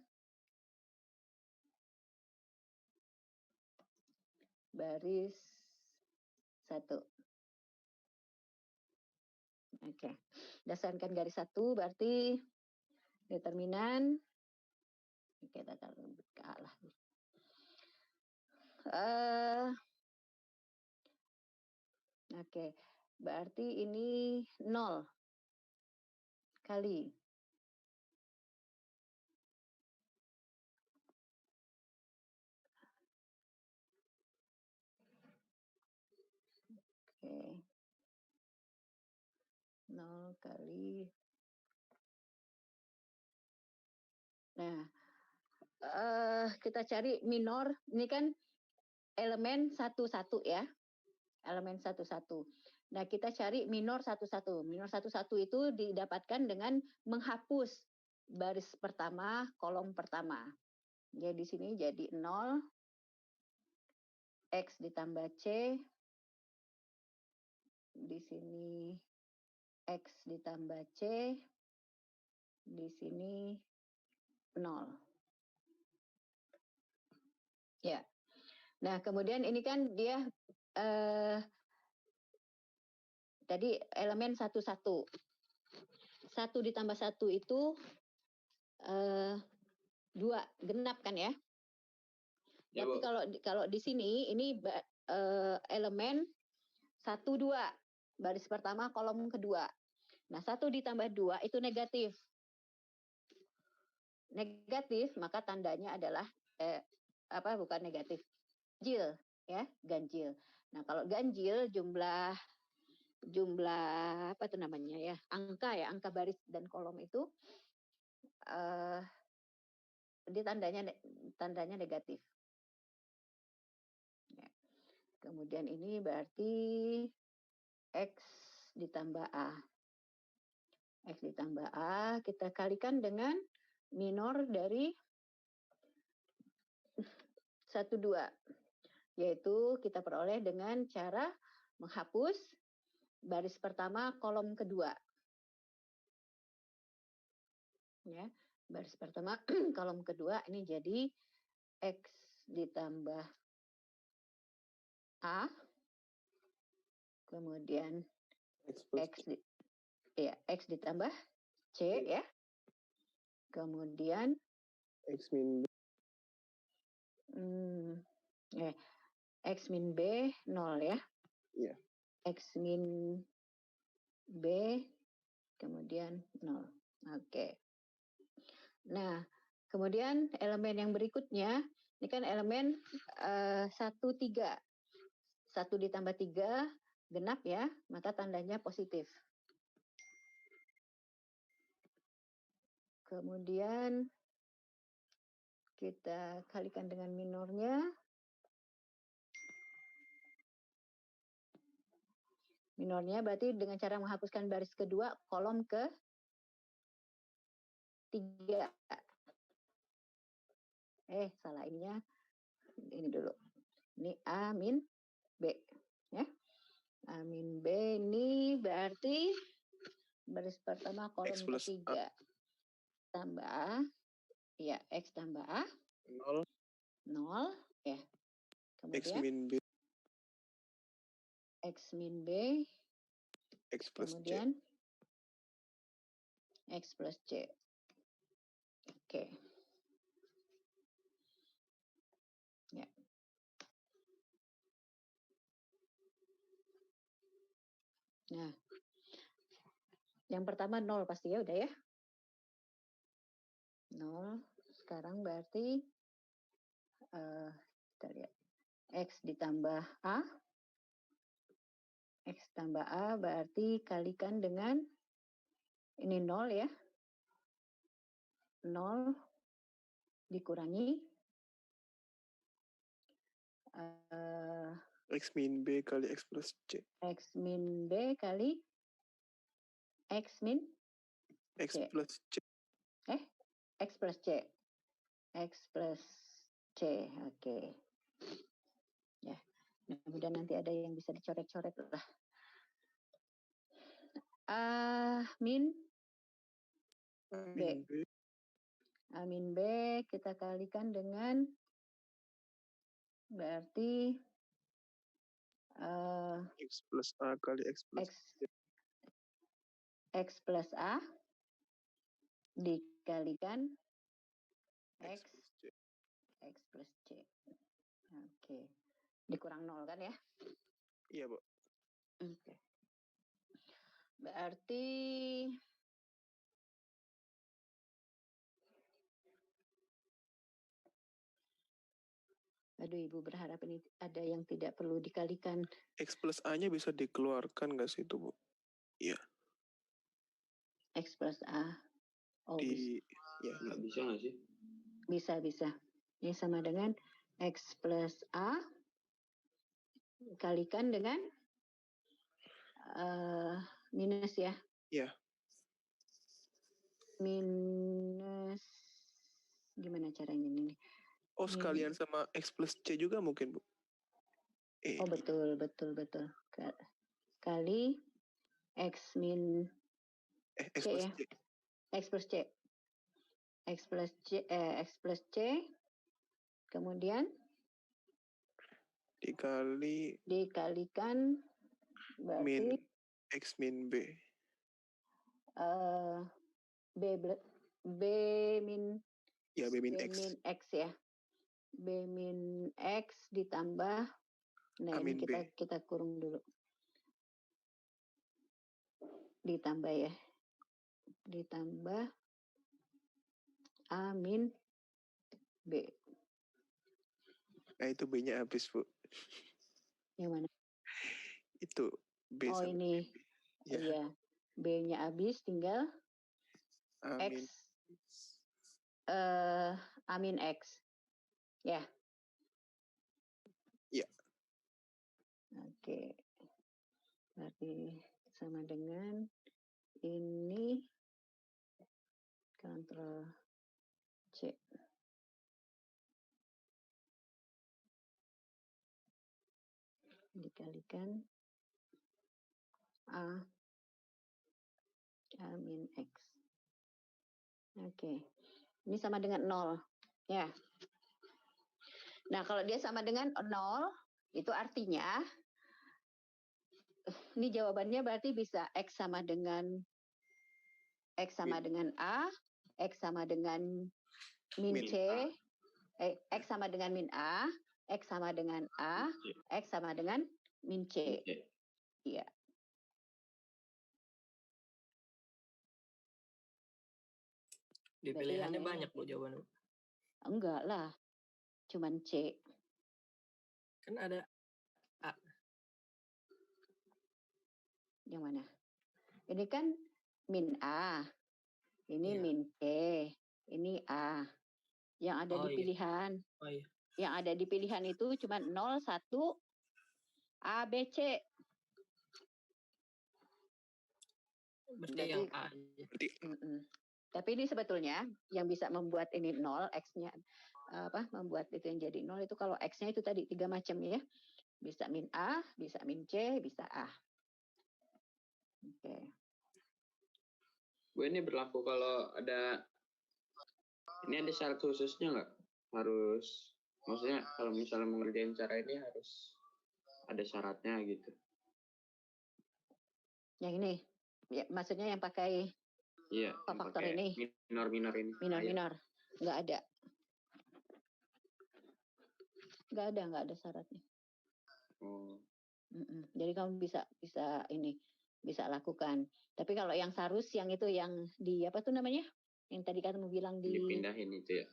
baris 1. Oke. Berdasarkan garis 1 berarti determinan kita taruh kalah. Oke. Berarti ini 0 kali Oke. 0 kali. Nah, kita cari minor. Ini kan elemen 1-1 ya. Elemen 1-1. Nah, kita cari minor 1-1. Minor 1-1 itu didapatkan dengan menghapus baris pertama, kolom pertama. Jadi di sini jadi 0. X ditambah C. Di sini X ditambah C. Di sini 0. Ya. Nah, kemudian ini kan dia tadi elemen 1, 1. 1 ditambah 1 itu 2, genap kan ya? Ya, Tapi Bu. kalau di sini ini elemen 1, 2. Baris pertama kolom kedua. Nah, 1 ditambah 2 itu negatif. Negatif, maka tandanya adalah bukan negatif. Ganjil ya, ganjil. Nah, kalau ganjil jumlah apa itu namanya ya? Angka baris dan kolom itu dia tandanya negatif. Ya. Kemudian ini berarti X ditambah A. X ditambah A kita kalikan dengan minor dari 1, 2. Yaitu kita peroleh dengan cara menghapus baris pertama kolom kedua. Ya, baris pertama kolom kedua ini jadi X ditambah A. Kemudian X ditambah C ya. Kemudian X min B. X min B 0 ya. Iya. X min B kemudian 0. Oke. Nah, kemudian elemen yang berikutnya ini kan elemen 1, 3. 1 ditambah 3 genap ya, maka tandanya positif. Kemudian kita kalikan dengan minornya. Minornya berarti dengan cara menghapuskan baris kedua kolom ke 3. Salah ininya. Ini dulu. Ini A min B. Ya. A min B ini berarti baris pertama kolom ketiga. Tambah A. Ya, X tambah A. 0. 0. Ya. Kemudian X min B. X min B. X plus kemudian C. X plus C. Oke. Ya. Nah, yang pertama 0 pasti ya, udah ya. 0. Sekarang berarti kita lihat. X ditambah A. X tambah A berarti kalikan dengan ini 0 ya. 0 dikurangi X min B kali X plus C. X min B kali X min X C. plus C. X plus C. X plus C. Oke. Ya. Mudah-mudahan nanti ada yang bisa dicoret-coret lah. A min B. A min B kita kalikan dengan berarti X plus A kali X plus C. X plus A dikalikan X plus C. Oke. Dikurang 0 kan ya? Iya, Bu. Oke. Berarti aduh, Ibu berharap ini ada yang tidak perlu dikalikan. X plus A-nya bisa dikeluarkan nggak sih itu, Bu? Iya. X plus A. Oh, Ya, Nggak bisa nggak sih? Bisa. Ini sama dengan X plus A kalikan dengan minus ya. Iya. Minus gimana caranya ini? Oh, sekalian sama X plus C juga mungkin, Bu? Oh, betul. Kali X min X C plus ya. C. X plus C. X plus C, kemudian dikalikan berarti X min B. B min Ya, B min X. X ya. B min X ditambah, nah A ini min B. kita kurung dulu. Ditambah ya. Ditambah A min B. Nah, itu B-nya habis, Bu. Yang mana? Itu B Oh, sama ini. B. Ya. Iya. B-nya habis, tinggal A min X. A min X. Ya. Ya. Oke. Berarti sama dengan ini Ctrl C. Dikalikan A min X. Oke. Ini sama dengan 0. Ya. Nah, kalau dia sama dengan 0, itu artinya ini jawabannya berarti bisa X sama dengan A, X sama dengan min C, X sama dengan min A, X sama dengan A, X sama dengan min C. Iya. Di pilihannya banyak Bu jawabannya. Enggak lah. Cuman C. Kan ada A. Yang mana? Ini kan min A. Ini Iya. min C. Ini A. Yang ada di pilihan. Oh iya. Yang ada di pilihan itu cuma 0, 1, A, B, C. Berarti yang A. Tapi ini sebetulnya yang bisa membuat ini 0, X-nya membuat itu yang jadi 0 itu kalau X-nya itu tadi 3 macam ya. Bisa min A, bisa min C, bisa A. Oke. Bu, ini berlaku kalau ini ada syarat khususnya nggak? Harus, maksudnya kalau misalnya mengerjain cara ini harus ada syaratnya gitu. Yang ini, ya, maksudnya yang pakai faktor ini? Minor-minor ini. Minor-minor, nggak ada. Nggak ada syaratnya. Oh. Jadi kamu bisa lakukan. Tapi kalau yang sarus, yang itu yang di apa tuh namanya? Yang tadi kamu bilang dipindahin itu ya.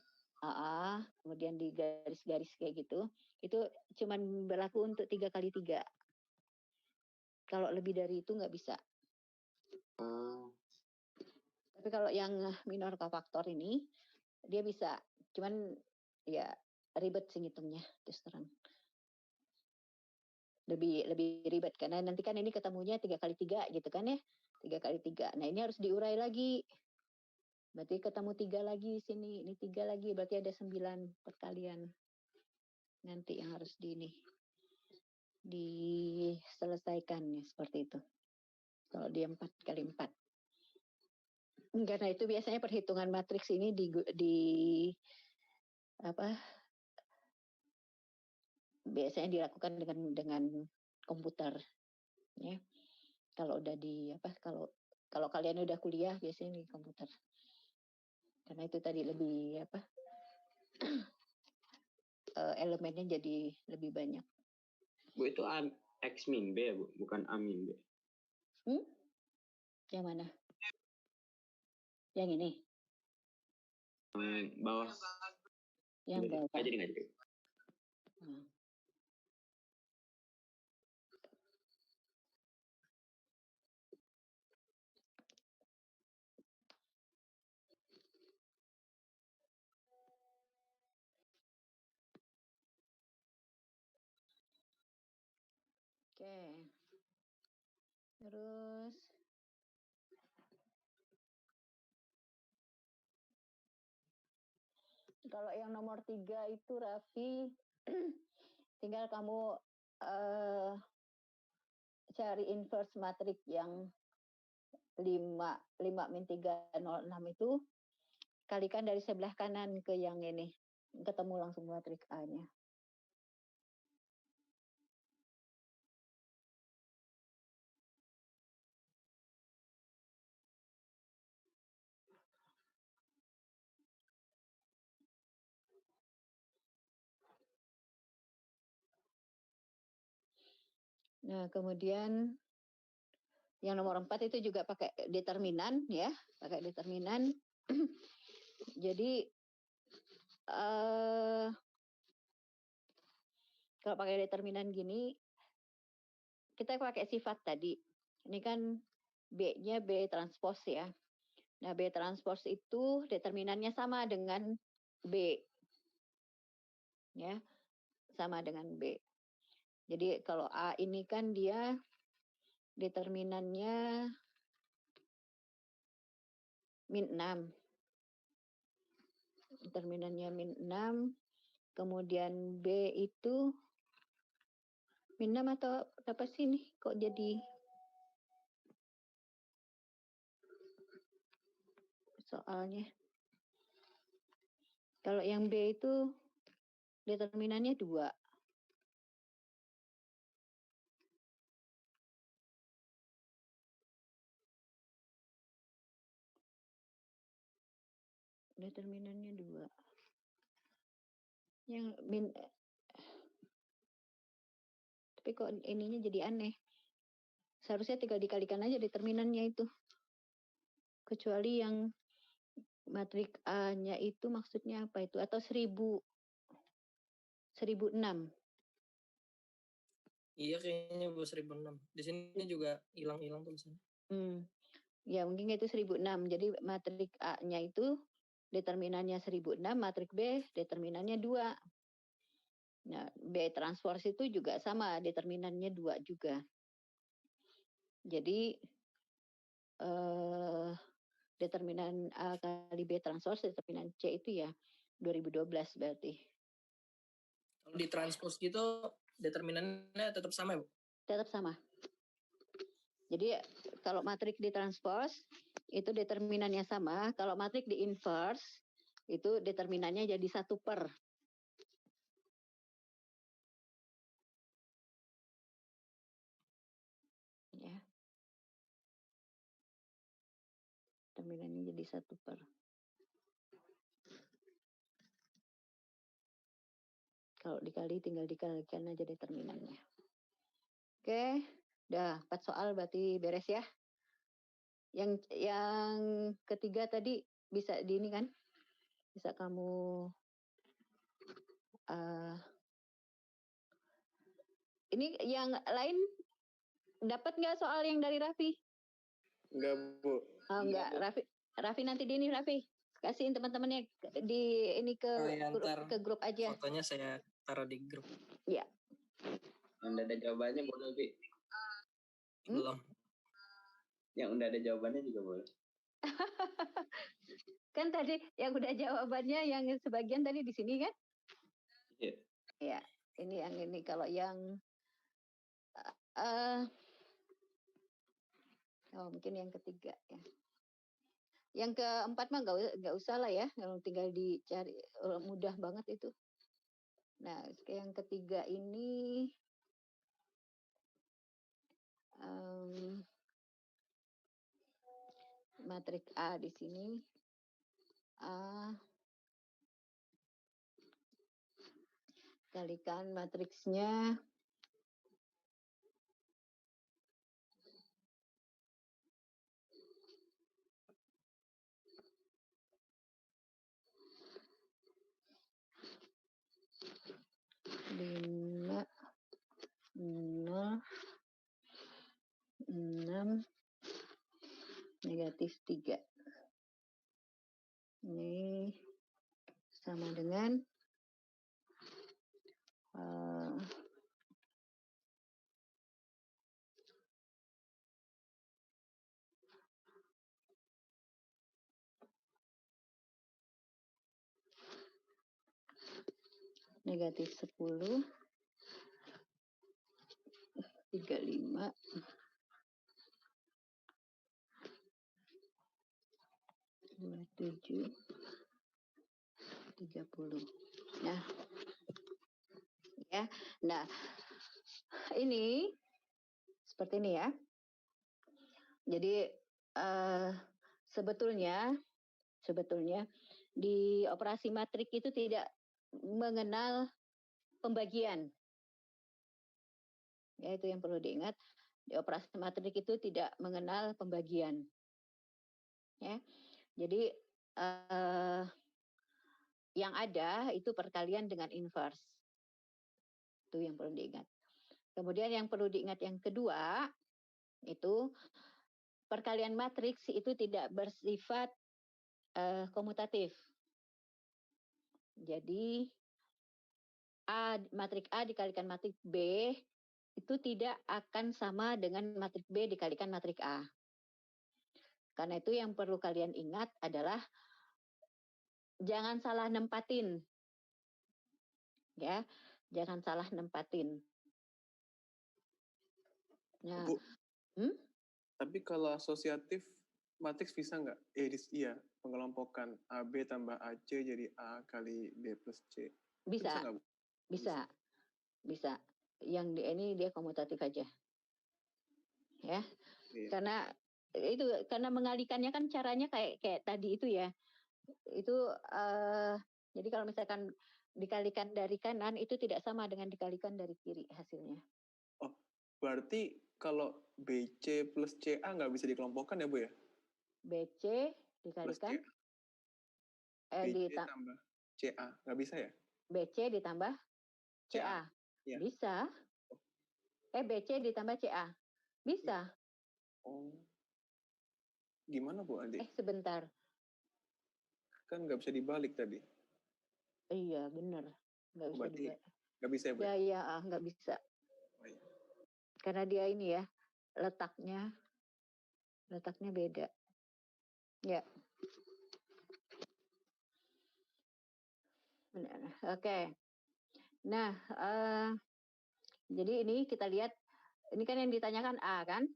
Kemudian di garis-garis kayak gitu, itu cuman berlaku untuk 3x3. Kalau lebih dari itu nggak bisa. Tapi kalau yang minor kofaktor ini, dia bisa. Cuman ya ribet sih ngitungnya, terus terang. Lebih ribet karena nanti kan ini ketemunya 3x3 gitu kan ya, 3x3. Nah ini harus diurai lagi, berarti ketemu 3 lagi sini, ini 3 lagi, berarti ada 9 perkalian nanti yang harus diselesaikan ya, seperti itu. Kalau dia 4x4. Karena itu biasanya perhitungan matriks ini biasanya dilakukan dengan komputer ya. Kalau udah kalau kalian udah kuliah biasanya di komputer. Karena itu tadi lebih elemennya jadi lebih banyak. Bu, itu X min B ya Bu, bukan A min B. Yang mana? Yang ini? Bawah. Yang bawah. Jadi nggak jadi. Oke. Terus kalau yang nomor 3 itu Raffi, tinggal kamu cari inverse matriks yang 5 min 3 0 6 itu kalikan dari sebelah kanan ke yang ini. Ketemu langsung matriks A-nya. Nah, kemudian yang nomor 4 itu juga pakai determinan ya, pakai determinan. Jadi kalau pakai determinan gini, kita pakai sifat tadi. Ini kan B-nya B transpose ya. Nah, B transpose itu determinannya sama dengan B. Ya, sama dengan B. Jadi kalau A ini kan dia determinannya min 6. Determinannya min 6. Kemudian B itu min 6 atau apa sih nih? Kok jadi soalnya? Kalau yang B itu determinannya 2. Determinannya 2. Yang min, tapi kok ininya jadi aneh. Seharusnya tinggal dikalikan aja determinannya itu. Kecuali yang matriks A-nya itu maksudnya apa itu? Atau 1006. Iya kayaknya 1006. Di sini juga hilang-hilang tulisannya. Ya mungkin itu 1006. Jadi matriks A-nya itu determinannya 1006, matriks B determinannya 2. Nah, B transpose itu juga sama, determinannya 2 juga. Jadi determinan A kali B transpose, determinan C itu ya 2012 berarti. Kalau di transpose gitu determinannya tetap sama ya, Bu? Tetap sama. Jadi kalau matriks di transpose itu determinannya sama, kalau matriks di inverse itu determinannya jadi 1 per. Ya. Determinannya jadi 1 per. Kalau dikali tinggal dikalikan aja determinannya. Oke, udah 4 soal berarti beres ya. Yang ketiga tadi bisa di ini kan? Bisa kamu ini yang lain dapat nggak soal yang dari Raffi? Enggak, Bu. Oh, enggak, Raffi nanti di ini Raffi. Kasihin teman-temannya di ini ke grup aja. Fotonya saya taruh di grup. Iya. Yang ada jawabannya boleh, Bi. Belum. Yang udah ada jawabannya juga boleh. Kan tadi yang udah jawabannya yang sebagian tadi di sini kan? Iya. Ya, ini yang ini kalau yang mungkin yang ketiga ya. Yang keempat mah nggak usah lah ya, tinggal dicari, mudah banget itu. Nah, yang ketiga ini matriks A di sini. A kalikan matriksnya -5, 0, 6, -3. Ini sama dengan -10, 35, 27, 30. Nah, ya. Nah, ini seperti ini ya. Jadi sebetulnya di operasi matrik itu tidak mengenal pembagian. Ya, itu yang perlu diingat. Di operasi matrik itu tidak mengenal pembagian. Ya. Jadi yang ada itu perkalian dengan inverse. Itu yang perlu diingat. Kemudian yang perlu diingat yang kedua itu perkalian matriks itu tidak bersifat komutatif. Jadi matrik A dikalikan matrik B itu tidak akan sama dengan matrik B dikalikan matrik A. Karena itu yang perlu kalian ingat adalah jangan salah nempatin. Ya, jangan salah nempatin. Nah, Bu, tapi kalau asosiatif matriks bisa nggak? Iya, pengelompokan AB tambah AC jadi A kali B plus C. Bisa, nggak, Bu? bisa. Yang ini dia komutatif aja. Ya, Iya. Karena mengalikannya kan caranya kayak tadi itu ya. Itu jadi kalau misalkan dikalikan dari kanan itu tidak sama dengan dikalikan dari kiri hasilnya. Oh, berarti kalau BC plus CA nggak bisa dikelompokkan ya, Bu ya? BC dikalikan BC tambah CA nggak bisa ya? BC ditambah CA. Ya. Bisa. BC ditambah CA. Bisa. Oh. Gimana, Bu Andi? Sebentar. Kan nggak bisa dibalik tadi. Iya, benar. Nggak bisa dibalik. Nggak bisa ya, Bu? Ya, nggak bisa. Oh, iya. Karena dia ini ya, letaknya beda. Ya. Benar. Oke. Nah, jadi ini kita lihat, ini kan yang ditanyakan A kan?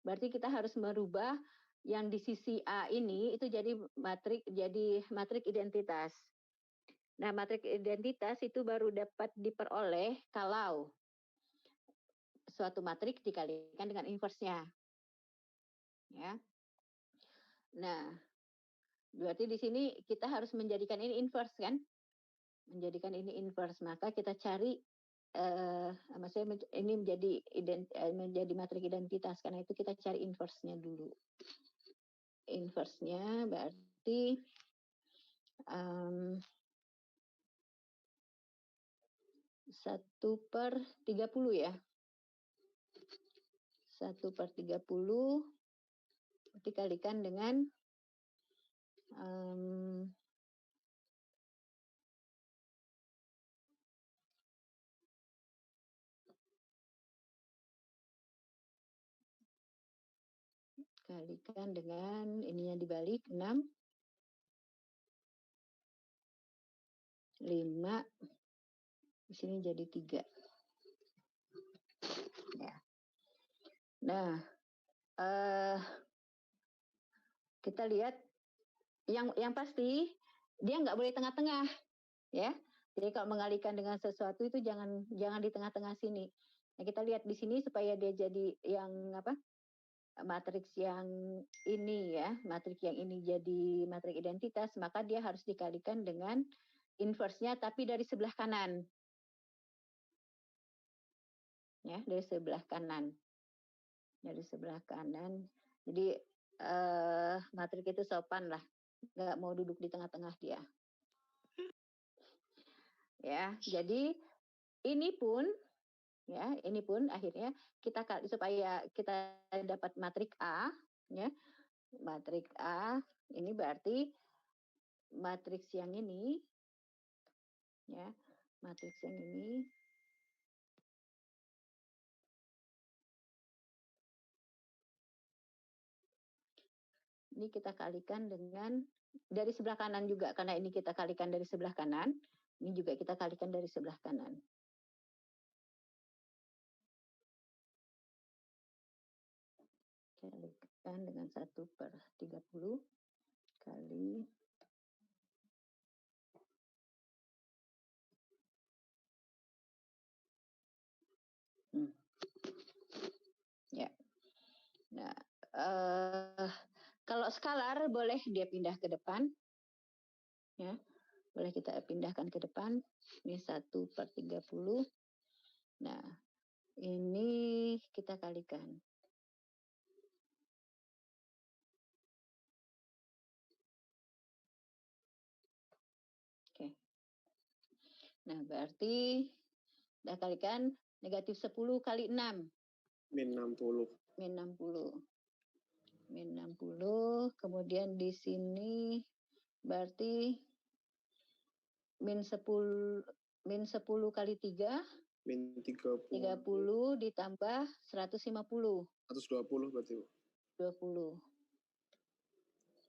Berarti kita harus merubah yang di sisi A ini itu jadi matrik identitas. Nah, matrik identitas itu baru dapat diperoleh kalau suatu matrik dikalikan dengan inverse-nya. Ya. Nah, berarti di sini kita harus menjadikan ini inverse kan? Menjadikan ini inverse, maka kita cari maksudnya ini menjadi matrik identitas, karena itu kita cari inverse-nya dulu. Inverse-nya berarti 1/30 ya. 1/30 dikalikan dengan kalikan dengan ininya dibalik 6, 5, di sini jadi 3. Ya. Nah, kita lihat yang pasti dia nggak boleh tengah-tengah, ya. Jadi kalau mengalihkan dengan sesuatu itu jangan di tengah-tengah sini. Nah, kita lihat di sini supaya dia jadi yang matriks yang ini ya, matriks yang ini jadi matriks identitas, maka dia harus dikalikan dengan inverse-nya tapi dari sebelah kanan. Ya, dari sebelah kanan. Dari sebelah kanan. Jadi matriks itu sopan lah. Nggak mau duduk di tengah-tengah dia. Ya, jadi ini pun akhirnya kita supaya kita dapat matrik A, ya. Matrik A ini berarti matriks yang ini, ya. Matriks yang ini kita kalikan dengan dari sebelah kanan juga, karena ini kita kalikan dari sebelah kanan, ini juga kita kalikan dari sebelah kanan. Kalikan dengan 1/30 kali Kalau skalar boleh dia pindah ke depan, ya, boleh kita pindahkan ke depan. Ini 1/30. Nah, ini kita kalikan. Oke. Nah, berarti kita kalikan negatif 10 kali 6. Min 60. Min 60. Min 60. Kemudian di sini berarti min 10 kali 3. Min 30. 30 ditambah 150. 120 berarti, Bu. 20.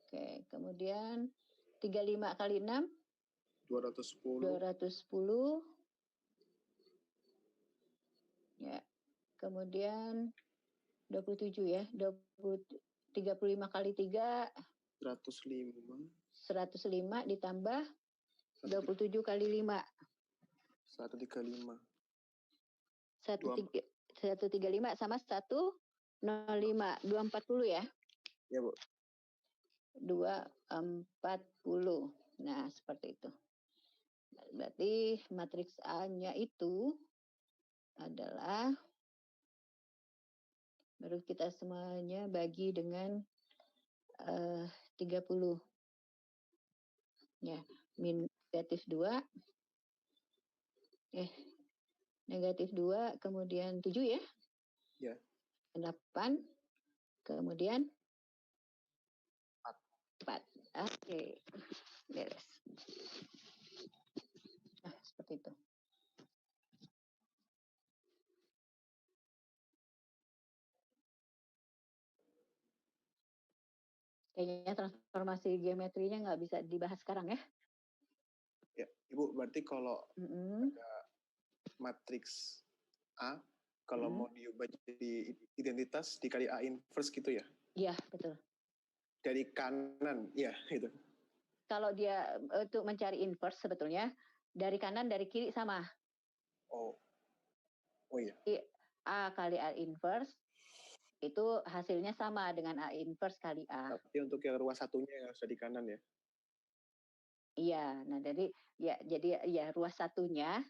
Oke, kemudian 35 kali 6. 210. 210. Ya. Kemudian 27 ya. 35 kali 3. 105. 105 ditambah 27 kali 5. 135. 135 sama 105. 240 ya. Ya, Bu. 240. Nah, seperti itu. Berarti matriks A-nya itu adalah, baru kita semuanya bagi dengan 30. Ya, min negatif 2. Negatif 2, kemudian 7 ya? Ya. 8, kemudian 4. Oke, beres. Nah, seperti itu. Kayaknya transformasi geometrinya nggak bisa dibahas sekarang ya. Ya, Ibu, berarti kalau ada matriks A, kalau mau diubah jadi identitas dikali A inverse gitu ya? Iya, betul. Dari kanan, ya itu. Kalau dia untuk mencari inverse sebetulnya dari kanan dari kiri sama. Oh iya. A kali A inverse itu hasilnya sama dengan A inverse kali A. Tapi untuk yang ruas satunya yang harus di kanan ya? Iya, nah jadi ruas satunya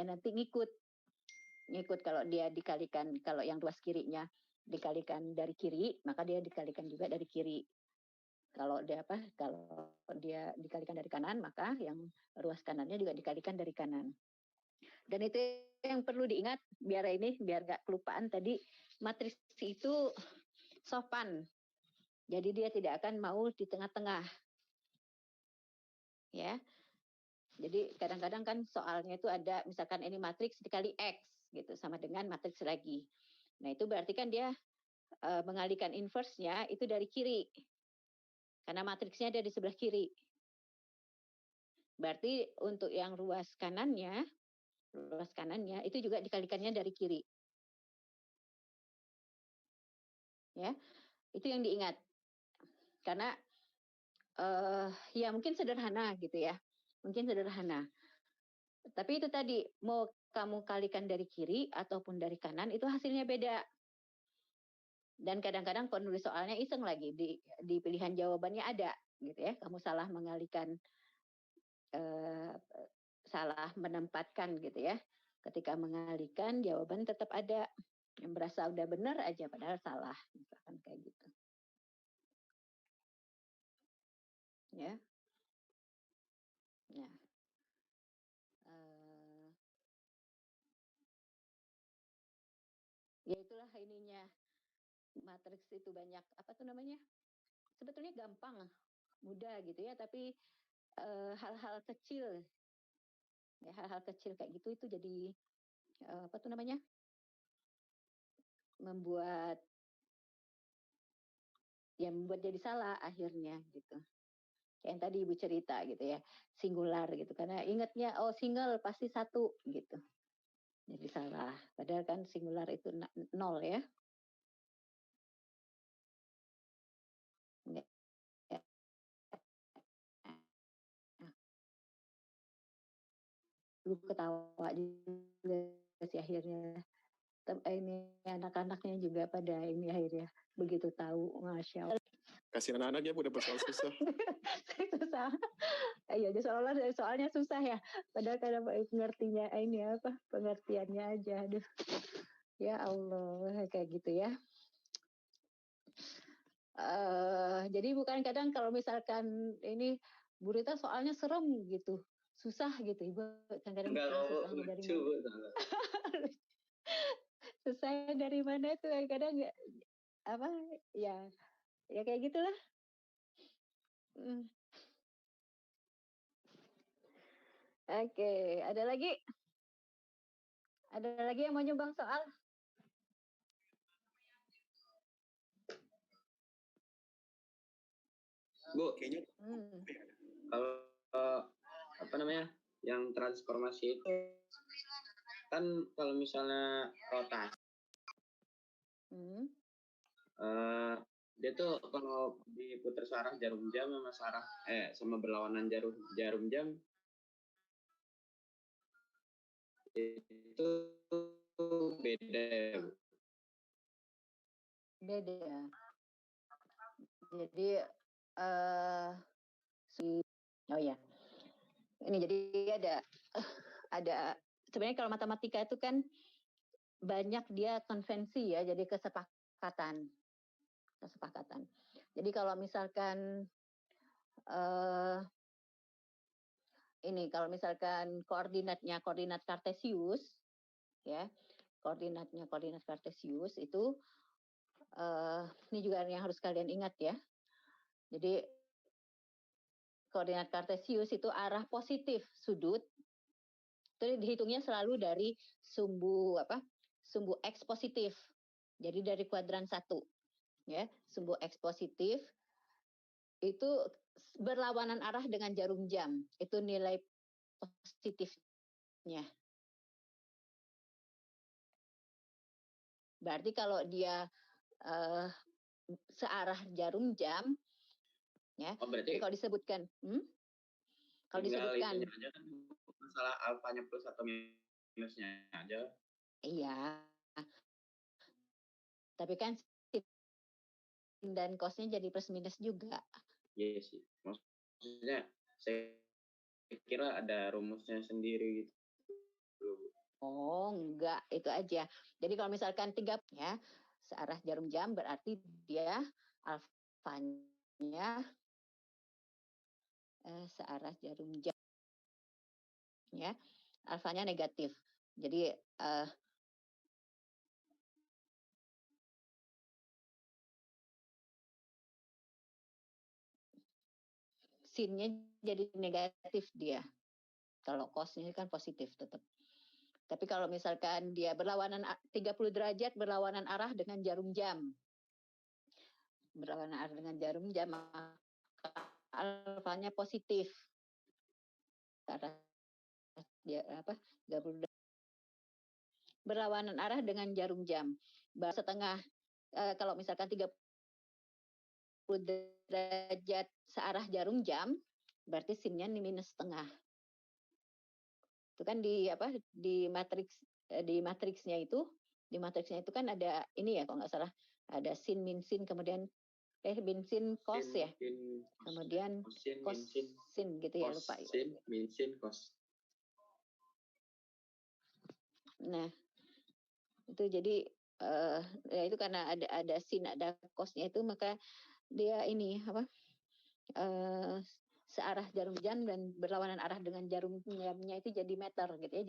nanti ngikut kalau dia dikalikan, kalau yang ruas kirinya dikalikan dari kiri, maka dia dikalikan juga dari kiri. Kalau dia dikalikan dari kanan, maka yang ruas kanannya juga dikalikan dari kanan. Dan itu yang perlu diingat biar nggak kelupaan tadi, matriks itu sopan. Jadi dia tidak akan mau di tengah-tengah. Ya. Jadi kadang-kadang kan soalnya itu ada misalkan ini matriks dikali X gitu sama dengan matriks lagi. Nah, itu berarti kan dia mengalihkan inverse-nya itu dari kiri. Karena matriksnya ada di sebelah kiri. Berarti untuk yang ruas kanannya itu juga dikalikannya dari kiri. Ya. Itu yang diingat. Karena ya mungkin sederhana gitu ya. Mungkin sederhana. Tapi itu tadi, mau kamu kalikan dari kiri ataupun dari kanan, itu hasilnya beda. Dan kadang-kadang penulis soalnya iseng lagi, di pilihan jawabannya ada, gitu ya. Kamu salah mengalihkan, salah menempatkan gitu ya. Ketika mengalihkan, jawaban tetap ada. Yang berasa udah benar aja, padahal salah. Misalkan kayak gitu. Ya. Nah. Ya itulah ininya. Matriks itu banyak, apa tuh namanya? Sebetulnya gampang, mudah gitu ya, tapi hal-hal kecil, ya, hal-hal kecil kayak gitu itu jadi apa tuh namanya? Membuat jadi salah akhirnya gitu. Kayak yang tadi Ibu cerita gitu ya, singular gitu. Karena ingatnya single pasti 1 gitu. Jadi salah. Padahal kan singular itu 0 ya. Lu ketawa juga sih akhirnya. ini anak-anaknya juga pada ini akhirnya begitu tahu, masya Allah. Kasihan anak-anak ya udah soal susah. Susah. Iya, soalnya susah ya. Padahal kadang pengertinya ini apa? Pengertiannya aja. Aduh. Ya Allah, kayak gitu ya. Jadi bukan kadang kalau misalkan ini Bu Rita soalnya serem gitu, susah gitu, Ibu kadang-kadang susahnya dari mana? Susahnya dari mana itu kadang nggak apa ya kayak gitulah. Oke, ada lagi yang mau nyumbang soal? Bu, kayaknya kalau apa namanya yang transformasi itu kan kalau misalnya rotasi, dia tuh kalau diputar searah jarum jam sama berlawanan jarum jam itu beda ya, Bu? Beda. Jadi oh ya. Ini jadi ada sebenarnya kalau matematika itu kan banyak dia konvensi ya, jadi kesepakatan. Jadi kalau misalkan kalau misalkan koordinat Kartesius ya, koordinat Kartesius itu ini juga yang harus kalian ingat ya. Jadi koordinat Kartesius itu arah positif sudut itu dihitungnya selalu dari sumbu X positif. Jadi dari kuadran 1 ya, sumbu X positif itu berlawanan arah dengan jarum jam. Itu nilai positifnya. Berarti kalau dia searah jarum jam ya. Jadi kalau disebutkan masalah alfanya plus atau minusnya aja. Iya. Tapi kan sin dan cosnya jadi plus minus juga. Iya sih. Maksudnya saya kira ada rumusnya sendiri gitu. Oh, enggak, itu aja. Jadi kalau misalkan 3 ya, searah jarum jam berarti dia alfanya searah jarum jam. Ya. Alfanya negatif. Jadi sinnya jadi negatif dia. Kalau cosnya kan positif tetap. Tapi kalau misalkan dia berlawanan 30 derajat berlawanan arah dengan jarum jam. Berlawanan arah dengan jarum jam maka alfanya positif. Arah dia 30 berlawanan arah dengan jarum jam. Setengah kalau misalkan 30 derajat searah jarum jam berarti sinnya minus setengah. Itu kan di matriksnya itu kan ada ini ya kalau nggak salah ada sin min sin kemudian min sin cos ya. Kemudian cos sin gitu ya, lupa. Sin min sin cos. Nah, itu jadi ya itu karena ada sin ada cosnya itu maka dia ini searah jarum jam dan berlawanan arah dengan jarum jamnya itu jadi meter gitu ya,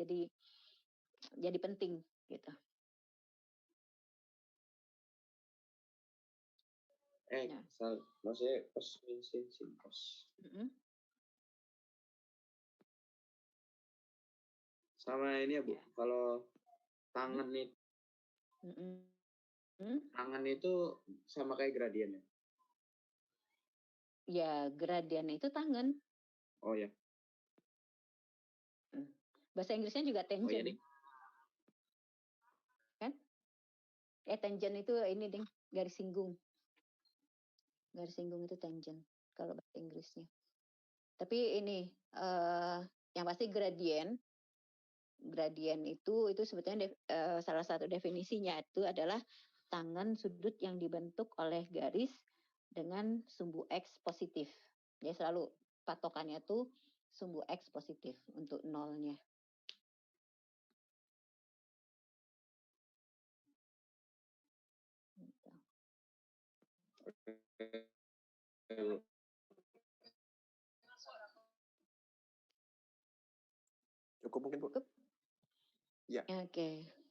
jadi penting gitu. Maksudnya cos min sin sin cos. Sama ini ya Bu, kalau tangan nih, tangan itu sama kayak gradiennya. Ya, gradian itu tangan. Oh ya. Bahasa Inggrisnya juga tangent. Oh, iya, kan? Tangent itu ini ding, garis singgung. Garis singgung itu tangent kalau bahasa Inggrisnya. Tapi ini yang pasti gradien gradien itu sebetulnya salah satu definisinya itu adalah tangen sudut yang dibentuk oleh garis dengan sumbu X positif. Jadi selalu patokannya tuh sumbu X positif untuk nolnya. Gitu. Cukup mungkin, Bu? Cukup? Ya. Oke.